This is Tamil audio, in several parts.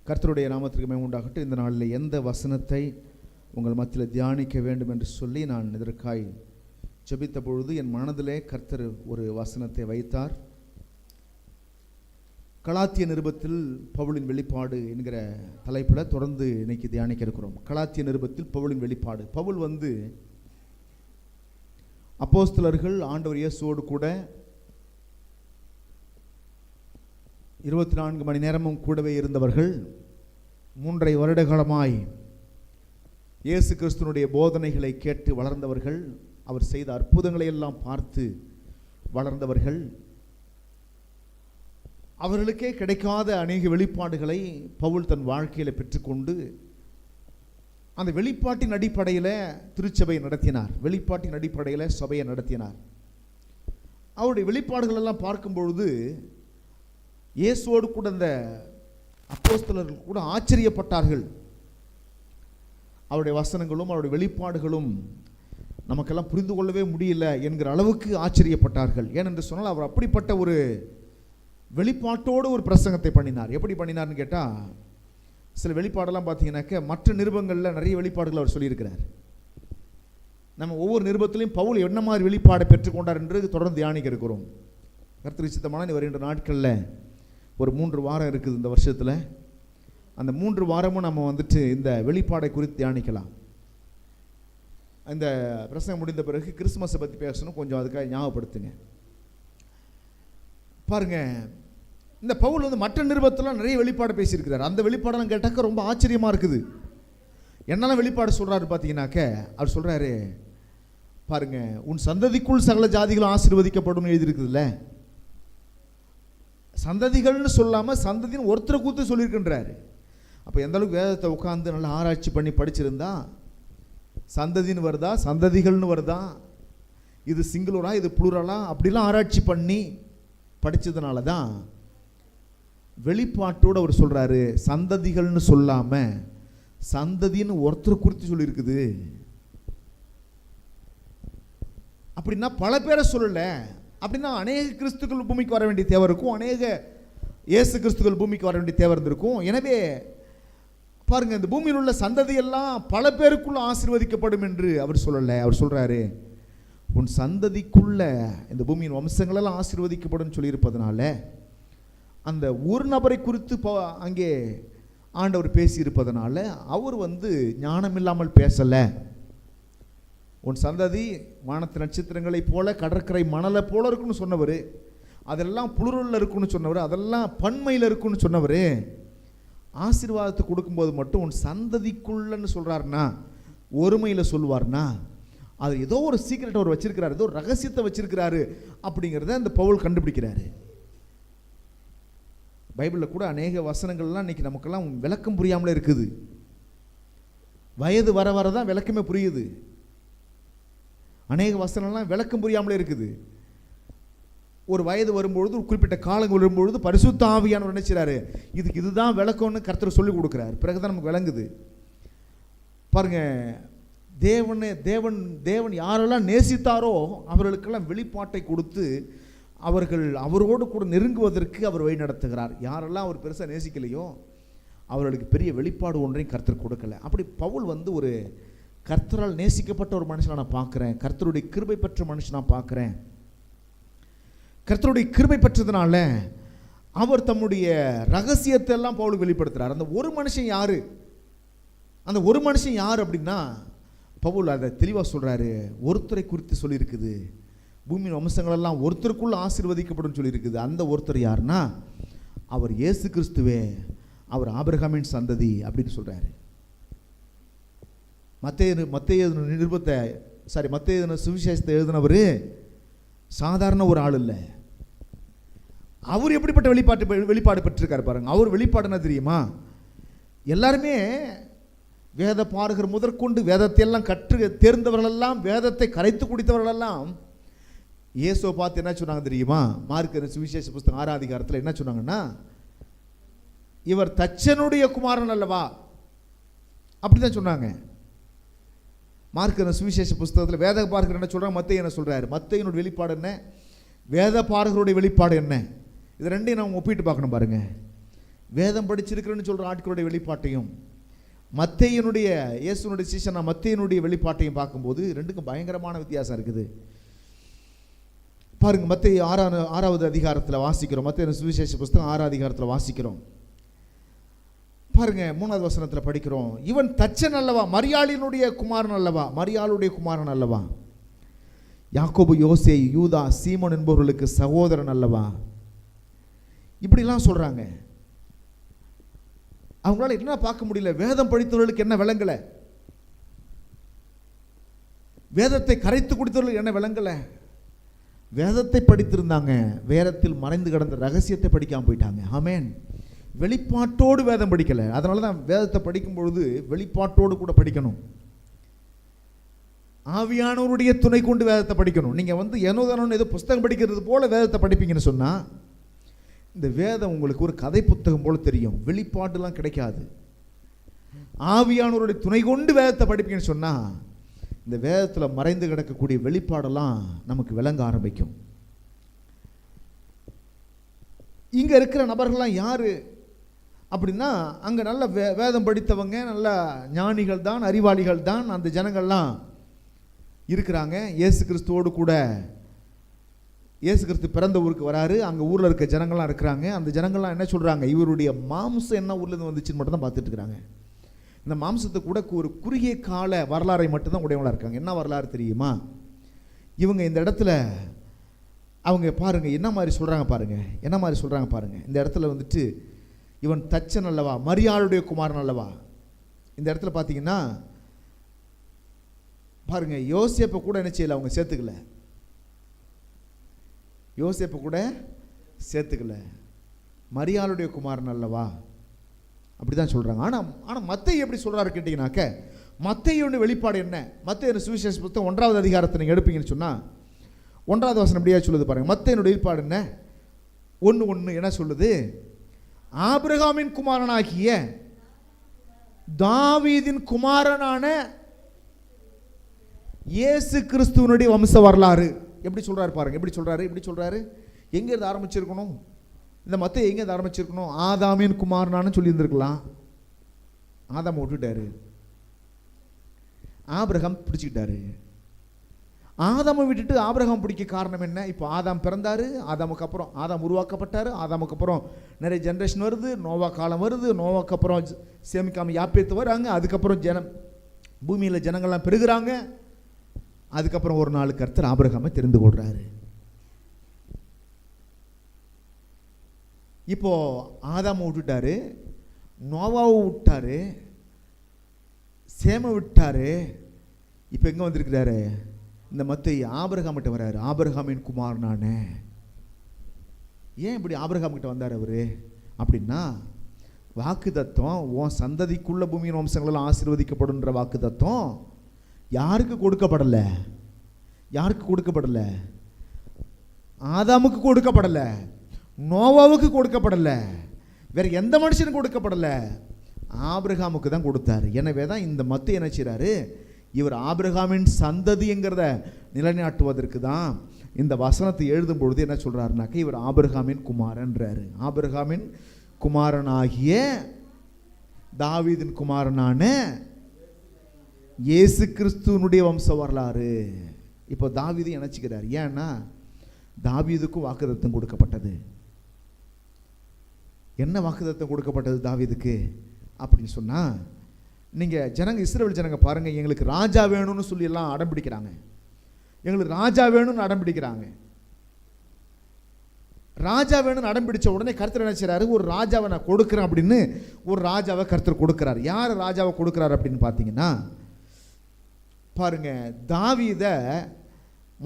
கர்த்தருடைய நாமத்திற்கு மகிமை உண்டாகட்டும். இந்த நாளில் எந்த வசனத்தை உங்கள் மத்தியில் தியானிக்க வேண்டும் என்று சொல்லி நான் இதற்காய் ஜெபித்த பொழுது என் மனதிலே கர்த்தர் ஒரு வசனத்தை வைத்தார். கலாத்திய நிருபத்தில் பவுலின் வெளிப்பாடு என்கிற தலைப்பில் தொடர்ந்து இன்னைக்கு தியானிக்க இருக்கிறோம். கலாத்திய நிருபத்தில் பவுலின் வெளிப்பாடு. பவுல் அப்போஸ்தலர்கள் ஆண்டவர் இயேசுவோடு கூட 24 மணி நேரமும் கூடவே இருந்தவர்கள். 3.5 வருட காலமாய் இயேசு கிறிஸ்துனுடைய போதனைகளை கேட்டு வளர்ந்தவர்கள். அவர் செய்த அற்புதங்களை எல்லாம் பார்த்து வளர்ந்தவர்கள். அவர்களுக்கே கிடைக்காத அநேக வெளிப்பாடுகளை பவுல் தன் வாழ்க்கையில் பெற்றுக்கொண்டு அந்த வெளிப்பாட்டின் அடிப்படையில் திருச்சபையை நடத்தினார். வெளிப்பாட்டின் அடிப்படையில் சபையை நடத்தினார். அவருடைய வெளிப்பாடுகள் எல்லாம் பார்க்கும் பொழுது இயேசுவோடு கூட அந்த அப்போஸ்தலர்கள் கூட ஆச்சரியப்பட்டார்கள். அவருடைய வசனங்களும் அவருடைய வெளிப்பாடுகளும் நமக்கெல்லாம் புரிந்து கொள்ளவே முடியல என்கிற அளவுக்கு ஆச்சரியப்பட்டார்கள். ஏனென்று சொன்னால் அவர் அப்படிப்பட்ட ஒரு வெளிப்பாட்டோடு ஒரு பிரசங்கத்தை பண்ணினார். எப்படி பண்ணினார்னு கேட்டால், சில வெளிப்பாடெல்லாம் பார்த்தீங்கன்னாக்க மற்ற நிருபங்களில் நிறைய வெளிப்பாடுகள் அவர் சொல்லியிருக்கிறார். நம்ம ஒவ்வொரு நிருபத்திலையும் பவுல் என்ன மாதிரி வெளிப்பாடை பெற்றுக்கொண்டார் என்று தொடர்ந்து தியானிக்க இருக்கிறோம். கர்த்தர் சித்தமான வருகின்ற நாட்களில் ஒரு 3 வாரம் இருக்குது இந்த வருஷத்தில். அந்த 3 வாரமும் நம்ம இந்த வெளிப்பாடை குறித்து தியானிக்கலாம். இந்த பிரசங்கம் முடிந்த பிறகு கிறிஸ்துமஸை பற்றி பேசணும், கொஞ்சம் அதுக்காக ஞாபகப்படுத்துங்க. பாருங்க, இந்த பவுல் மற்ற நிருபத்தில் நிறைய வெளிப்பாடு பேசியிருக்கிறார். அந்த வெளிப்பாடெல்லாம் கேட்டாக்க ரொம்ப ஆச்சரியமாக இருக்குது. என்னெல்லாம் வெளிப்பாடு சொல்கிறாரு பார்த்தீங்கன்னாக்க, அவர் சொல்கிறாரு பாருங்க, உன் சந்ததிக்குள் சகல ஜாதிகளும் ஆசீர்வதிக்கப்படும் எழுதியிருக்குதுல்ல. சந்ததிகள்னு சொல்லாமல் சந்ததின்னு ஒருத்தரை கூத்து சொல்லியிருக்கின்றாரு. அப்போ எந்த அளவுக்கு வேதத்தை உட்காந்து நல்லா ஆராய்ச்சி பண்ணி படிச்சிருந்தா சந்ததின்னு வருதா, சந்ததிகள்னு வருதா, இது சிங்குலரா இது புளூரலா அப்படிலாம் ஆராய்ச்சி பண்ணி படித்ததுனால தான் வெளிப்பாட்டோடு அவர் சொல்கிறாரு, சந்ததிகள்னு சொல்லாமல் சந்ததின்னு ஒருத்தரை குறித்து சொல்லியிருக்குது. அப்படின்னா பல பேரை சொல்லலை. அப்படின்னா அநேக கிறிஸ்துக்கள் பூமிக்கு வர வேண்டிய தேவை இருக்கும், அநேக இயேசு கிறிஸ்துக்கள் பூமிக்கு வர வேண்டிய தேவை இருந்திருக்கும். எனவே பாருங்க, இந்த பூமியில் உள்ள சந்ததியெல்லாம் பல பேருக்குள்ள ஆசீர்வதிக்கப்படும் என்று அவர் சொல்லலை. அவர் சொல்றாரு, உன் சந்ததிக்குள்ள இந்த பூமியின் வம்சங்களெல்லாம் ஆசீர்வதிக்கப்படும் சொல்லியிருப்பதனால அந்த ஒரு நபரை குறித்து அங்கே ஆண்டவர் பேசியிருப்பதனால அவர் ஞானம் இல்லாமல் பேசலை. உன் சந்ததி வானத்து நட்சத்திரங்களை போல கடற்கரை மணலை போல இருக்குன்னு சொன்னவர், அதெல்லாம் புளுரலில் இருக்குன்னு சொன்னவர், அதெல்லாம் பன்மையில் இருக்குன்னு சொன்னவர், ஆசீர்வாதத்தை கொடுக்கும்போது மட்டும் உன் சந்ததிக்குள்ளன்னு சொல்கிறாருன்னா, ஒருமையில் சொல்லுவார்னா, அது ஏதோ ஒரு சீக்கிரட்டை அவர் வச்சிருக்கிறாரு, ஏதோ ஒரு ரகசியத்தை வச்சிருக்கிறாரு அப்படிங்கிறத அந்த பவுல் கண்டுபிடிக்கிறாரு. பைபிளில் கூட அநேக வசனங்கள்லாம் இன்னைக்கு நமக்கெல்லாம் விளக்கம் புரியாமலே இருக்குது. வயது வர வர தான் விளக்கமே புரியுது. அநேக வசனம்லாம் விளக்கம் புரியாமலே இருக்குது. ஒரு வயது வரும்பொழுது, ஒரு குறிப்பிட்ட காலம் வரும்பொழுது பரிசுத்த ஆவியானவர் நினைச்சாரு, இதுதான் விளக்கம்னு கர்த்தர் சொல்லி கொடுக்குறாரு. பிறகுதான் நமக்கு விளங்குது. பாருங்க, தேவன் யாரெல்லாம் நேசித்தாரோ அவர்களுக்கெல்லாம் வெளிப்பாட்டை கொடுத்து அவர்கள் அவரோடு கூட நெருங்குவதற்கு அவர் வழி நடத்துகிறார். யாரெல்லாம் அவர் பெருசாக நேசிக்கலையோ அவர்களுக்கு பெரிய வெளிப்பாடு ஒன்றையும் கர்த்தர் கொடுக்கல. அப்படி பவுல் ஒரு கர்த்தரால் நேசிக்கப்பட்ட ஒரு மனுஷனை நான் பார்க்குறேன். கர்த்தருடைய கிருபை பெற்ற மனுஷன் நான் பார்க்குறேன். கர்த்தருடைய கிருபை பெற்றதுனால அவர் தம்முடைய ரகசியத்தை எல்லாம் பவுலுக்கு வெளிப்படுத்துகிறார். அந்த ஒரு மனுஷன் யாரு, அந்த ஒரு மனுஷன் யார் அப்படின்னா பவுல் அதை தெளிவாக சொல்கிறாரு. ஒருத்தரை குறித்து சொல்லியிருக்குது, பூமியின் வம்சங்களெல்லாம் ஒருத்தருக்குள்ள ஆசீர்வதிக்கப்படும் சொல்லியிருக்குது. அந்த ஒருத்தர் யாருன்னா அவர் இயேசு கிறிஸ்துவே, அவர் ஆபிரகாமின் சந்ததி அப்படின்னு சொல்கிறாரு. மத்தேயு சுவிசேஷத்தை எழுதினவர் சாதாரண ஒரு ஆள் இல்லை. அவர் எப்படிப்பட்ட வெளிப்பாடு பெற்றிருக்காரு பாருங்க. அவர் வெளிப்பாடு என்ன தெரியுமா? எல்லாருமே வேத பாரகர் முதற்கொண்டு வேதத்தை எல்லாம் கற்று தேர்ந்தவர்களெல்லாம், வேதத்தை கரைத்து குடித்தவர்களெல்லாம் இயேசுவை பார்த்து என்ன சொன்னாங்க தெரியுமா? மார்க்கு சுவிசேஷ புஸ்தகம் 6ஆம் அதிகாரத்தில் என்ன சொன்னாங்கன்னா, இவர் தச்சனுடைய குமாரன் அல்லவா அப்படிதான் சொன்னாங்க. மார்க்கு சுவிசேஷ புஸ்தகத்தில் வேத பார்க்கிற என்ன சொல்கிறாங்க, மத்தேயு என்ன சொல்கிறாரு, மத்தேயுனுடைய வெளிப்பாடு என்ன, வேத பாரகருடைய வெளிப்பாடு என்ன, இது ரெண்டையும் நம்ம ஒப்பிட்டு பார்க்கணும் பாருங்க. வேதம் படிச்சிருக்கிறேன்னு சொல்கிற ஆட்களுடைய வெளிப்பாட்டையும் மத்தேயுனுடைய இயேசுனுடைய சீஷனா மத்தேயுனுடைய வெளிப்பாட்டையும் பார்க்கும்போது ரெண்டுக்கும் பயங்கரமான வித்தியாசம் இருக்குது. பாருங்க, மத்தேயு 6வது அதிகாரத்தில் வாசிக்கிறோம். மத்தேயு சுவிசேஷ புஸ்தகம் 6வது அதிகாரத்தில் வாசிக்கிறோம். பாருங்க, 3வது வசனத்தில் படிக்கிறோம், இவன் தச்சன் அல்லவா, மரியாளினுடைய குமாரன் அல்லவா, மரியாளுடைய குமாரன் அல்லவா, யாக்கோபு யோசே யூதா சீமோன் என்பவர்களுக்கு சகோதரன் அல்லவா. இப்படிலாம் சொல்றாங்க. அவங்களால என்ன பார்க்க முடியல, வேதம் படித்தவர்களுக்கு என்ன விளங்கல, வேதத்தை கரைத்து குடித்தவர்களுக்கு என்ன விளங்கல. வேதத்தை படித்திருந்தாங்க, வேதத்தில் மறைந்து கிடந்த ரகசியத்தை படிக்காம போயிட்டாங்க. ஆமென். வெளிப்பாட்டோடு வேதம் படிக்கல. அதனால தான் வேதத்தை படிக்கும் பொழுது வெளிப்பாட்டோடு கூட படிக்கணும். ஆவியானவருடைய துணை கொண்டு வேதத்தை படிக்கணும். நீங்க ஏதோ புஸ்தகம் படிக்கிறது போல வேதத்தை படிப்பீங்கன்னு சொன்னா இந்த வேதம் உங்களுக்கு ஒரு கதை புத்தகம் போல தெரியும், வெளிப்பாடுலாம் கிடைக்காது. ஆவியானவருடைய துணை கொண்டு வேதத்தை படிப்பீங்கன்னு சொன்னா இந்த வேதத்தில் மறைந்து கிடக்கக்கூடிய வெளிப்பாடெல்லாம் நமக்கு விளங்க ஆரம்பிக்கும். இங்க இருக்கிற நபர்கள்லாம் யாரு அப்படின்னா, அங்க நல்ல வேதம் படித்தவங்க, நல்ல ஞானிகள் தான், அறிவாளிகள் தான் அந்த ஜனங்கள்லாம் இருக்கிறாங்க. இயேசு கிறிஸ்துவோடு கூட இயேசு கிறிஸ்து பிறந்த ஊருக்கு வராரு. அங்கே ஊரில் இருக்க ஜனங்கள்லாம் இருக்கிறாங்க. அந்த ஜனங்கள்லாம் என்ன சொல்கிறாங்க, இவருடைய மாம்சம் என்ன ஊர்லேருந்து வந்துச்சுன்னு மட்டும் தான் பார்த்துட்டு இருக்கிறாங்க. இந்த மாம்சத்தை கூட ஒரு குறுகிய கால வரலாறை மட்டும்தான் உடையவங்களா இருக்காங்க. என்ன வரலாறு தெரியுமா, இவங்க இந்த இடத்துல அவங்க பாருங்க என்ன மாதிரி சொல்கிறாங்க பாருங்க, என்ன மாதிரி சொல்கிறாங்க பாருங்க. இந்த இடத்துல இவன் தச்சன் அல்லவா, மரியாளுடைய குமாரன் அல்லவா. இந்த இடத்துல பார்த்தீங்கன்னா பாருங்க, யோசேப்பை கூட என்ன செய்யல, அவங்க சேர்த்துக்கல. யோசேப்பு கூட சேர்த்துக்கல, மரியாளுடைய குமாரன் அல்லவா அப்படிதான் சொல்றாங்க. ஆனா மத்தேயு எப்படி சொல்றாரு கேட்டீங்கன்னாக்க, மத்தேயுடைய வெளிப்பாடு என்ன, மத்தேயு சுவிசேஷ புத்தகம் 1வது அதிகாரத்தை நீங்க எடுப்பீங்கன்னு சொன்னா 1வது வசனம் எப்படியா சொல்லுது பாருங்க. மத்தேயுடைய வெளிப்பாடு என்ன, 1:1 என்ன சொல்லுது, ஆபிரகாமின் குமாரனாகிய தாவீதின் குமாரனான இயேசு கிறிஸ்துவனுடைய வம்ச வரலாறு. எப்படி சொல்றாரு பாருங்க, எப்படி சொல்றாரு. எங்க இருந்து ஆரம்பிச்சிருக்கணும், இந்த மத்தேயு எங்க இருந்து ஆரம்பிச்சிருக்கணும், ஆதாமின் குமாரனான்னு சொல்லி இருந்திருக்கலாம். ஆதாம் விட்டுட்டாரு, ஆபிரகாம் பிடிச்சிக்கிட்டாரு. ஆதாமை விட்டுட்டு ஆபிரகாம் பிடிக்க காரணம் என்ன, இப்போ ஆதாம் பிறந்தாரு, ஆதாமுக்கு அப்புறம் ஆதாம் உருவாக்கப்பட்டாரு, ஆதாமுக்கு அப்புறம் நிறைய ஜென்ரேஷன் வருது, நோவா காலம் வருது, நோவாக்கு அப்புறம் சேமிக்காம யாப்பேத்து வராங்க, அதுக்கப்புறம் பூமியில் ஜனங்கள்லாம் பெருகுறாங்க. அதுக்கப்புறம் ஒரு நாள் கர்த்தர் ஆபிரகாமை தெரிந்து கொள்றாரு. இப்போ ஆதாமை விட்டுட்டாரு, நோவாவை விட்டாரு, சேம விட்டாரு. இப்போ எங்க வந்திருக்கிறாரு, இந்த மத்தேயு ஆபிரகாம் கிட்ட வர்றாரு. ஆபிரகாமின் குமாரனான, ஏன் இப்படி ஆபிரகாம் கிட்ட வந்தார் அவரு அப்படின்னா, வாக்கு தத்துவம் உன் சந்ததிக்குள்ள பூமியின் வம்சங்களெல்லாம் ஆசீர்வதிக்கப்படுன்ற வாக்கு தத்துவம் யாருக்கு கொடுக்கப்படல, யாருக்கு கொடுக்கப்படல, ஆதாமுக்கு கொடுக்கப்படல, நோவாவுக்கு கொடுக்கப்படல, வேற எந்த மனுஷனுக்கு கொடுக்கப்படல, ஆபிரகாமுக்கு தான் கொடுத்தாரு. எனவே தான் இந்த மத்தேயு என்ன செய்றாரு, இவர் ஆபிரகாமின் சந்ததிங்கிறத நிலைநாட்டுவதற்கு தான் இந்த வசனத்தை எழுதும் பொழுது என்ன சொல்றாருனாக்க, இவர் ஆபிரகாமின் குமாரன்றாரு. ஆபிரகாமின் குமாரனாகிய தாவீதின் குமாரனான இயேசு கிறிஸ்துவனுடைய வம்ச வரலாறு. இப்போ தாவீது இணைச்சிக்கிறார். ஏன்னா தாவீதுக்கும் வாக்குத்தத்தம் கொடுக்கப்பட்டது. என்ன வாக்குத்தத்தம் கொடுக்கப்பட்டது தாவீதுக்கு அப்படின்னு சொன்னா, நீங்க ஜனங்க, இஸ்ரவேல் ஜனங்க பாருங்க, எங்களுக்கு ராஜா வேணும்னு சொல்லி எல்லாம் அடம் பிடிக்கிறாங்க. எங்களுக்கு ராஜா வேணும்னு அடம் பிடிக்கிறாங்க. ராஜா வேணும்னு அடம் பிடிச்ச உடனே கர்த்தர் என்ன செய்றாரு, ஒரு ராஜாவை நான் கொடுக்குறேன் அப்படின்னு ஒரு ராஜாவை கர்த்தர் கொடுக்கிறார். யார் ராஜாவை கொடுக்கிறார் அப்படின்னு பார்த்தீங்கன்னா பாருங்க, தாவீதை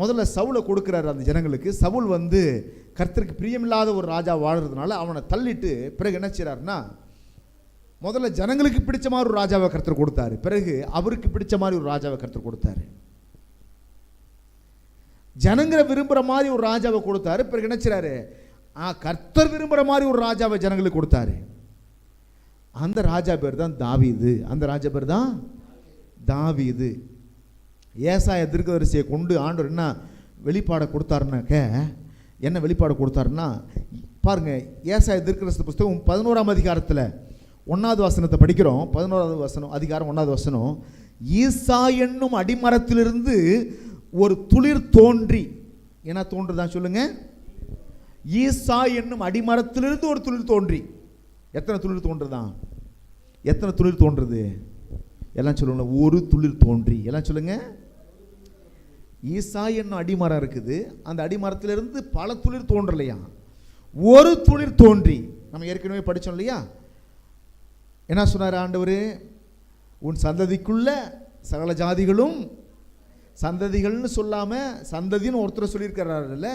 முதல்ல சவுலை கொடுக்கிறாரு அந்த ஜனங்களுக்கு. சவுல் கர்த்தருக்கு பிரியமில்லாத ஒரு ராஜா வாழ்றதுனால அவனை தள்ளிட்டு பிறகு என்ன செய்றாருன்னா, முதல்ல ஜனங்களுக்கு பிடிச்ச மாதிரி ஒரு ராஜாவை கர்த்தர் கொடுத்தாரு, பிறகு அவருக்கு பிடிச்ச மாதிரி ஒரு ராஜாவை கர்த்தர் கொடுத்தாரு. ஜனங்களை விரும்புகிற மாதிரி ஒரு ராஜாவை கொடுத்தாரு, பிறகு என்ன செய்றாரு, கர்த்தர் விரும்புகிற மாதிரி ஒரு ராஜாவை ஜனங்களுக்கு கொடுத்தாரு. அந்த ராஜா பேர் தான் தாவீது. அந்த ராஜா பேர் தான் தாவீது. ஏசாயா தீர்க்கதரிசியை கொண்டு ஆண்டவர் என்ன வெளிப்பாடை கொடுத்தாருனாக்க, என்ன வெளிப்பாடு கொடுத்தாருன்னா, பாருங்க, ஏசாயா தீர்க்கதரிசி புஸ்தகம் 11ஆம் அதிகாரத்தில் 1வது வசனத்தை படிக்கிறோம். 11வது வசனம், அதிகாரம் 1வது வசனம். ஈசா என்னும் அடிமரத்திலிருந்து ஒரு துளிர் தோன்றி, என்ன தோன்றுதான் சொல்லுங்க? ஈசா என்னும் அடிமரத்திலிருந்து ஒரு துளிர் தோன்றி. எத்தனை துளிர் தோன்றுதான்? எத்தனை துளிர் தோன்றுது? எல்லாம் சொல்லுங்க. ஒரு துளிர் தோன்றி. எல்லாம் சொல்லுங்க. ஈசா என்னும் அடிமரம் இருக்குது, அந்த அடிமரத்திலிருந்து பல துளிர் தோன்றலையா, ஒரு துளிர் தோன்றி. நம்ம ஏற்கனவே படித்தோம் இல்லையா? என்ன சொன்னார் ஆண்டவர்? உன் சந்ததிக்குள்ள சகல ஜாதிகளும், சந்ததிகள்னு சொல்லாம சந்ததின்னு ஒருத்தர் சொல்லியிருக்கிறாருல்ல.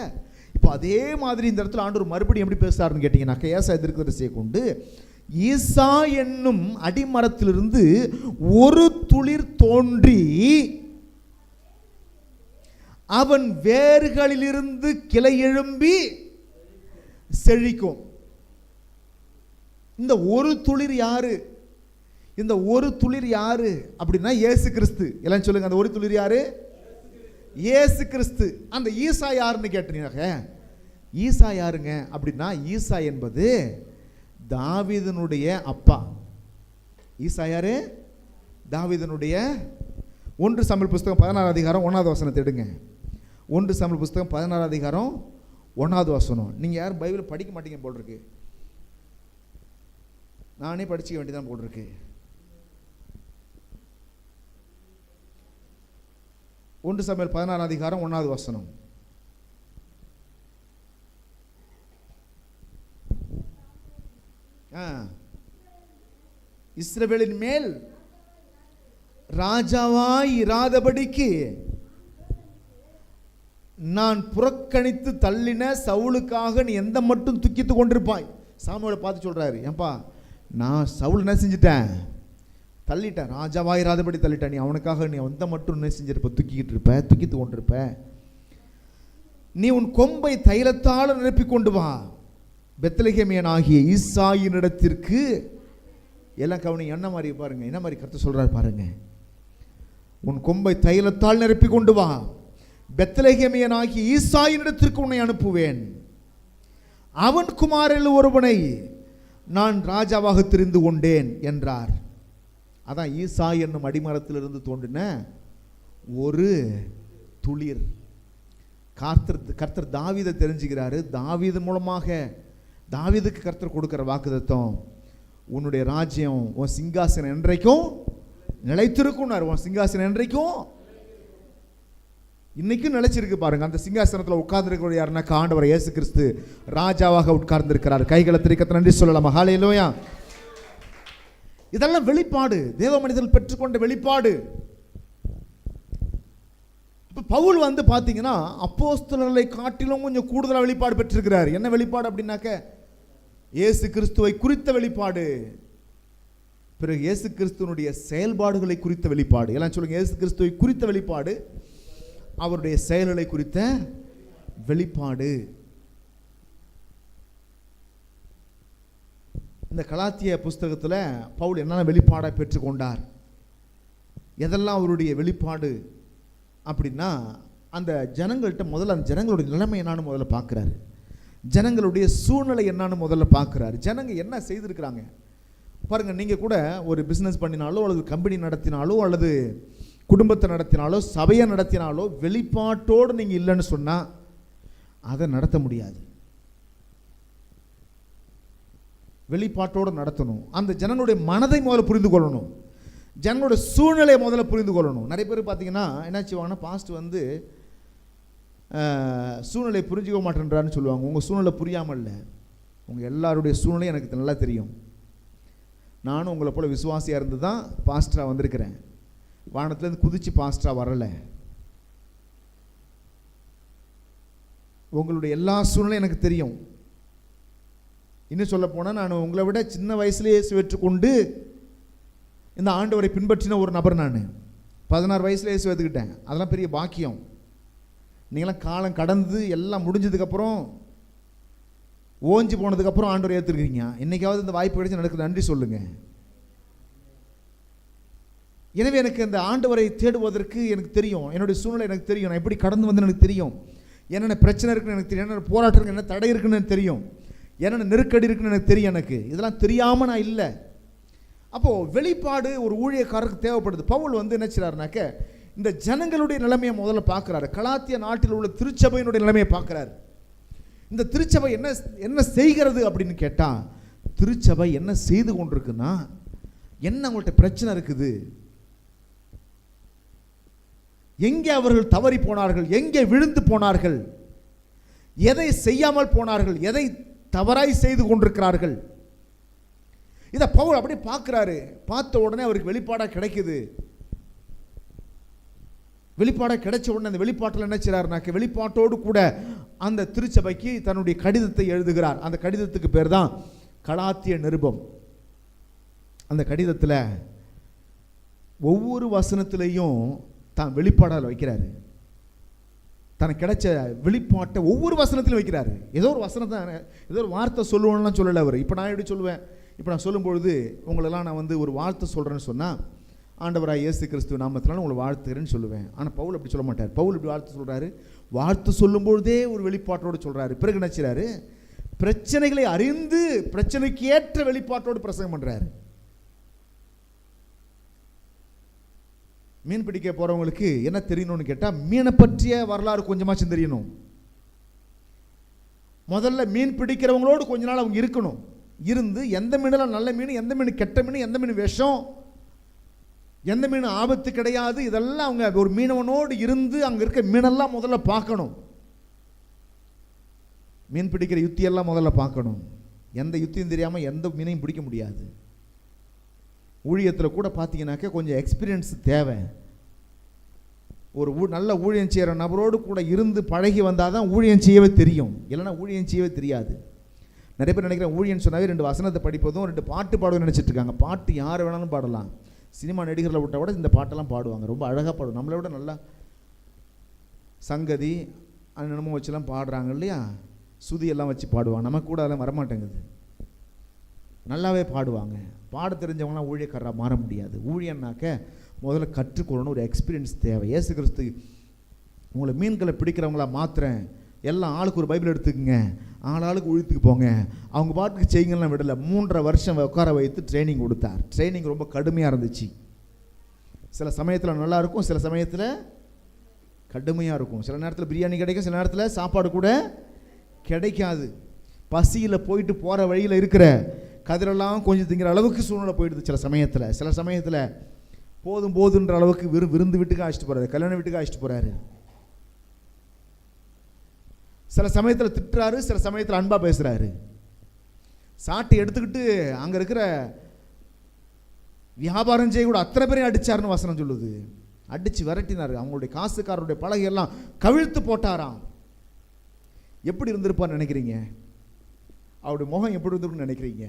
இப்போ அதே மாதிரி இந்த இடத்துல ஆண்டவர் மறுபடியும் எப்படி பேசுறாருன்னு கேட்டீங்கன்னா, ஏசாயா தீர்க்கதரிசியை கொண்டு ஈசா என்னும் அடிமரத்திலிருந்து ஒரு துளிர் தோன்றி அவன் வேர்களிலிருந்து கிளை எழும்பி செழிக்கும். இந்த ஒரு துளிர் யாரு? இந்த ஒரு துளிர் யாரு அப்படின்னா இயேசு கிறிஸ்து. எல்லாம் சொல்லுங்க. அந்த ஒரு துளிர் யாரு? இயேசு கிறிஸ்து. அந்த ஈசா யாருன்னு கேட்டீங்க. ஈசா யாருங்க அப்படின்னா, ஈசா என்பது தாவீதினுடைய அப்பா. ஈசா யாரு? தாவீதினுடைய. 1 சாமுவேல் புஸ்தகம் 16 அதிகாரம் 1வது வசனத்தை எடுங்க. 1 சாமுவேல் புஸ்தகம் 16 அதிகாரம் 1வது வசனம். நீங்கள் யாரும் பைபிள் படிக்க மாட்டீங்க போல் இருக்கு. நானே படிச்சுக்க வேண்டியதான் போல் இருக்கு. 1 சாமுவேல் 16 அதிகாரம் 1வது வசனம். இஸ்ரவேலின் மேல் ராஜாவாய் இராதபடிக்கு நான் புறக்கணித்து தள்ளின சவுலுக்காக நீ எந்த மட்டும் துக்கித்து கொண்டிருப்பாய். சாமுவேலை பார்த்து சொல்றாரு, ஏன்பா நான் சவுல் என்ன செஞ்சிட்டேன்? தள்ளிட்டேன். ராஜாவாய் இராதபடி தள்ளிட்டேன். நீ அவனுக்காக நீ எந்த மட்டும் என்ன செஞ்சிருப்ப? துக்கிட்டு இருப்ப, துக்கித்து கொண்டிருப்ப. நீ உன் கொம்பை தைலத்தால் நிரப்பி கொண்டு வா, பெத்லகேமியன் ஆகிய ஈசாயினிடத்திற்கு. எல்லாம் கவனி. என்ன மாதிரி பாருங்க, என்ன மாதிரி கருத்து சொல்றாரு பாருங்க. உன் கொம்பை தைலத்தால் நிரப்பி கொண்டு வா, பெத்லகேமியன் ஆகிய ஈசாயினிடத்திற்கு உன்னை அனுப்புவேன். அவன் குமாரில் ஒருவனை நான் ராஜாவாக தெரிந்து கொண்டேன் என்றார். அதான் ஈசா என்னும் அடிமரத்திலிருந்து தோன்றின ஒரு துளிர். கர்த்தர் தாவீதை தெரிஞ்சுக்கிறாரு. தாவீது மூலமாக தாவீதுக்கு கர்த்தர் கொடுக்கிற வாக்குத்தத்தம், உன்னுடைய ராஜ்யம், உன் சிங்காசனம் என்றைக்கும் நிலைத்திருக்கும். உன் சிங்காசனம் என்றைக்கும் இன்னைக்கும் நிலைச்சிருக்கு. பாருங்க, அந்த சிங்காசனத்தில் உட்கார்ந்துருக்கிற யாருன்னா ஆண்டவர் இயேசு கிறிஸ்து ராஜாவாக உட்கார்ந்திருக்கிறார். கைகளை திரைக்கத்த நன்றி சொல்லலாமா? ஹல்லேலூயா. இதெல்லாம் வெளிப்பாடு, தேவ மனிதர்கள் பெற்றுக்கொண்ட வெளிப்பாடு. பவுல் வந்து பார்த்தீங்கன்னா அப்போஸ்தலர்களை காட்டிலும் கொஞ்சம் கூடுதலாக வெளிப்பாடு பெற்றிருக்கிறார். என்ன வெளிப்பாடு அப்படின்னாக்க, இயேசு கிறிஸ்துவை குறித்த வெளிப்பாடு. பிறகு இயேசு கிறிஸ்துவனுடைய செயல்பாடுகளை குறித்த வெளிப்பாடு. எல்லாம் சொல்லுங்க. இயேசு கிறிஸ்துவை குறித்த வெளிப்பாடு, அவருடைய செயல்களை குறித்த வெளிப்பாடு. இந்த கலாத்திய புஸ்தகத்தில் பவுல் என்னென்ன வெளிப்பாடை பெற்றுக்கொண்டார், எதெல்லாம் அவருடைய வெளிப்பாடு அப்படின்னா, அந்த ஜனங்கள்கிட்ட முதல்ல அந்த ஜனங்களுடைய நிலைமை என்னான்னு முதல்ல பார்க்குறாரு. ஜனங்களுடைய சூழ்நிலை என்னான்னு முதல்ல பார்க்குறாரு. ஜனங்க என்ன செய்திருக்கிறாங்க பாருங்கள். நீங்கள் கூட ஒரு பிஸ்னஸ் பண்ணினாலோ அல்லது கம்பெனி நடத்தினாலோ அல்லது குடும்பத்தை நடத்தினாலோ சபையை நடத்தினாலோ வெளிப்பாட்டோடு நீங்கள் இல்லைன்னு சொன்னால் அதை நடத்த முடியாது. வெளிப்பாட்டோடு நடத்தணும். அந்த ஜனங்களுடைய மனதை முதல்ல புரிந்து கொள்ளணும். ஜனங்களோட சூழ்நிலையை முதல்ல புரிந்து கொள்ளணும். நிறைய பேர் பார்த்தீங்கன்னா என்ன செய்வாங்கன்னா, பாஸ்ட் வந்து சூழ்நிலை புரிஞ்சுக்க மாட்டேன்றான்னு சொல்லுவாங்க. உங்கள் சூழ்நிலை புரியாமல் இல்லை, உங்கள் எல்லாருடைய சூழ்நிலையும் எனக்கு நல்லா தெரியும். நானும் உங்களை போல் விசுவாசியாக இருந்து தான் பாஸ்டராக வந்திருக்கிறேன். வானத்துலேருந்து குதிச்சு பாஸ்டராக வரலை. உங்களுடைய எல்லா சூழ்நிலையும் எனக்கு தெரியும். இன்னும் சொல்ல போனால், நான் உங்களை விட சின்ன வயசுலேயே ஏற்றுக்கொண்டு இந்த ஆண்டவரை பின்பற்றின ஒரு நபர். நான் 16 வயசுல இயேசு ஏற்றுக்கிட்டேன். அதெல்லாம் பெரிய பாக்கியம். நீங்களாம் காலம் கடந்து எல்லாம் முடிஞ்சதுக்கப்புறம் ஓஞ்சி போனதுக்கப்புறம் ஆண்டவரை ஏற்றுருக்கீங்க. என்னைக்காவது இந்த வாய்ப்பு கிடைச்சி எனக்கு நன்றி சொல்லுங்கள். எனவே எனக்கு இந்த ஆண்டவரை தேடுவதற்கு எனக்கு தெரியும். என்னுடைய சூழ்நிலை எனக்கு தெரியும். நான் எப்படி கடந்து வந்து எனக்கு தெரியும். என்னென்ன பிரச்சனை இருக்குன்னு எனக்கு தெரியும். என்னென்ன போராட்டம் என்ன தடை இருக்குன்னு எனக்கு தெரியும். என்னென்ன நெருக்கடி இருக்குன்னு எனக்கு தெரியும். எனக்கு இதெல்லாம் தெரியாமல் நான் இல்லை. அப்போது வெளிப்பாடு ஒரு ஊழியக்காரருக்கு தேவைப்படுது. பவுல் வந்து என்ன செய்றாருனாக்க இந்த ஜனங்களுடைய நிலைமையை முதல்ல பார்க்குறாரு. கலாத்திய நாட்டில் உள்ள திருச்சபையினுடைய நிலைமையை பார்க்குறாரு. இந்த திருச்சபை என்ன செய்கிறது அப்படின்னு கேட்டால், திருச்சபை என்ன செய்து கொண்டிருக்குன்னா, என்ன அவங்கள்ட்ட பிரச்சனை இருக்குது, எங்கே அவர்கள் தவறி போனார்கள், எங்கே விழுந்து போனார்கள், எதை செய்யாமல் போனார்கள், எதை தவறாய் செய்து கொண்டிருக்கிறார்கள். இதை பவுல் அப்படியே பார்க்குறாரு. பார்த்த உடனே அவருக்கு வெளிப்பாடாக கிடைக்குது. வெளிப்பாடாக கிடைச்ச உடனே அந்த வெளிப்பாட்டில் என்ன செய்கிறாருனாக்க, வெளிப்பாட்டோடு கூட அந்த திருச்சபைக்கு தன்னுடைய கடிதத்தை எழுதுகிறார். அந்த கடிதத்துக்கு பேர் தான் கலாத்திய நிருபம். அந்த கடிதத்தில் ஒவ்வொரு வசனத்திலையும் தான் வெளிப்பாடால் வைக்கிறாரு. தனக்கு கிடைச்ச வெளிப்பாட்டை ஒவ்வொரு வசனத்திலும் வைக்கிறாரு. ஏதோ ஒரு வசனத்தை, ஏதோ ஒரு வார்த்தை சொல்லுவோம்லாம் சொல்லலை அவர். இப்போ நான் எப்படி சொல்லுவேன், இப்போ நான் சொல்லும்பொழுது உங்களெல்லாம் நான் வந்து ஒரு வார்த்தை சொல்கிறேன்னு சொன்னால், ஆண்டவராக இயேசு கிறிஸ்துவ நாமத்தினால உங்களை வாழ்த்துகிறேன்னு சொல்லுவேன். ஆனால் பவுல் அப்படி சொல்ல மாட்டார். பவுல் இப்படி வார்த்தை சொல்கிறாரு. வார்த்தை சொல்லும்பொழுதே ஒரு வெளிப்பாட்டோடு சொல்கிறாரு. பிறகு என்ன செய்கிறாரு, பிரச்சனைகளை அறிந்து பிரச்சனைக்கு ஏற்ற வெளிப்பாட்டோடு பிரசங்கம் பண்ணுறாரு. மீன் பிடிக்க போகிறவங்களுக்கு என்ன தெரியணும்னு கேட்டால், மீனை பற்றிய வரலாறு கொஞ்சமாச்சும் தெரியணும். முதல்ல மீன் பிடிக்கிறவங்களோடு கொஞ்ச நாள் அவங்க இருக்கணும். இருந்து எந்த மீனில் நல்ல மீன், எந்த மீன் கெட்ட மீன், எந்த மீன் விஷம், எந்த மீன் ஆபத்து கிடையாது, இதெல்லாம் அவங்க ஒரு மீனவனோடு இருந்து அங்கே இருக்க மீனெல்லாம் முதல்ல பார்க்கணும். மீன் பிடிக்கிற யுத்தியெல்லாம் முதல்ல பார்க்கணும். எந்த யுத்தியும் தெரியாமல் எந்த மீனையும் பிடிக்க முடியாது. ஊழியத்தில் கூட பார்த்தீங்கன்னாக்க கொஞ்சம் எக்ஸ்பீரியன்ஸ் தேவை. ஒரு நல்ல ஊழியம் செய்கிற நபரோடு கூட இருந்து பழகி வந்தால் தான் ஊழியம் செய்யவே தெரியும். இல்லைன்னா ஊழியம் செய்யவே தெரியாது. நிறைய பேர் நினைக்கிறேன் ஊழியம் சொன்னாவே 2 வசனத்தை படிப்பதும் 2 பாட்டு பாடுவோம் நினச்சிட்டு இருக்காங்க. பாட்டு யார் வேணாலும் பாடலாம். சினிமா நடிகர்களை விட்ட விட இந்த பாட்டெல்லாம் பாடுவாங்க. ரொம்ப அழகாக பாடுவாங்க. நம்மளை விட நல்லா சங்கதி என்னமோ வச்சுலாம் பாடுறாங்க இல்லையா, சுதியெல்லாம் வச்சு பாடுவாங்க. நமக்கு கூட அதெல்லாம் வரமாட்டேங்குது. நல்லாவே பாடுவாங்க. பாட தெரிஞ்சவங்களாம் ஊழியக்காரராக மாற முடியாது. ஊழியன்னாக்க முதல்ல கற்றுக்கொள்ளணும். ஒரு எக்ஸ்பீரியன்ஸ் தேவை. இயேசு கிறிஸ்து உங்களை மீன்களை பிடிக்கிறவங்களா மாத்திரேன், எல்லாம் ஆளுக்கு ஒரு பைபிள் எடுத்துக்கங்க, ஆளாளுக்கு ஊழியத்துக்கு போங்க, அவங்க பாட்டுக்கு செய்யுங்கலாம் விடலை. 3.5 வருஷம் உட்கார வைத்து ட்ரைனிங் கொடுத்தார். ட்ரைனிங் ரொம்ப கடுமையாக இருந்துச்சு. சில சமயத்தில் நல்லா இருக்கும், சில சமயத்தில் கடுமையாக இருக்கும். சில நேரத்தில் பிரியாணி கிடைக்கும், சில நேரத்தில் சாப்பாடு கூட கிடைக்காது. பசியில் போயிட்டு போகிற வழியில் இருக்கிற கதிரெல்லாம் கொஞ்சம் திங்கிற அளவுக்கு சூழ்நிலை போயிடுது. சில சமயத்தில் போதும் போதுன்ற அளவுக்கு விருந்து வீட்டுக்கு அழைச்சிட்டு போகிறாரு, கல்யாண வீட்டுக்கு அழைச்சிட்டு போகிறாரு. சில சமயத்தில் திட்டுறாரு, சில சமயத்தில் அன்பாக பேசுகிறாரு. சாட்டை எடுத்துக்கிட்டு அங்கே இருக்கிற வியாபாரம் செய்யக்கூட அத்தனை பேரையும் அடித்தாருன்னு வசனம் சொல்லுது. அடித்து விரட்டினார். அவங்களுடைய காசுக்காரருடைய பலகையெல்லாம் கவிழ்த்து போட்டாராம். எப்படி இருந்திருப்பான்னு நினைக்கிறீங்க? அவருடைய முகம் எப்படி இருந்திருக்குன்னு நினைக்கிறீங்க?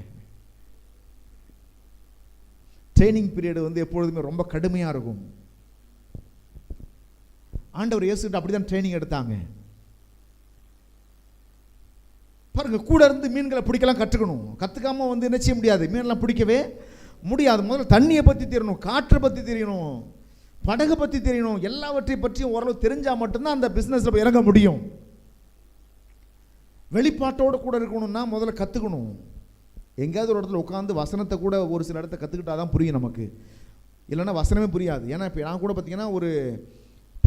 ட்ரைனிங் பீரியட் வந்து எப்பொழுதுமே ரொம்ப கடுமையாக இருக்கும். ஆண்டவர் இயேசுகிட்ட அப்படி தான் ட்ரைனிங் எடுத்தாங்க. பாருங்க, கூட இருந்து மீன்களை பிடிக்கலாம் கற்றுக்கணும். கற்றுக்காமல் வந்து என்ன செய்ய முடியாது, மீன்லாம் பிடிக்கவே முடியாது. முதல்ல தண்ணியை பற்றி தெரியணும், காற்றை பற்றி தெரியணும், படகை பற்றி தெரியணும். எல்லாவற்றை பற்றியும் ஓரளவு தெரிஞ்சால் மட்டும்தான் அந்த பிஸ்னஸில் போய் இறங்க முடியும். வெளிப்பாட்டோடு கூட இருக்கணும்னா முதல்ல கற்றுக்கணும். எங்கேயாவது ஒரு இடத்துல உட்காந்து வசனத்தை கூட ஒரு சில இடத்த கற்றுக்கிட்டால் தான் புரியும் நமக்கு. இல்லைன்னா வசனமே புரியாது. ஏன்னா இப்போ நான் கூட பார்த்தீங்கன்னா ஒரு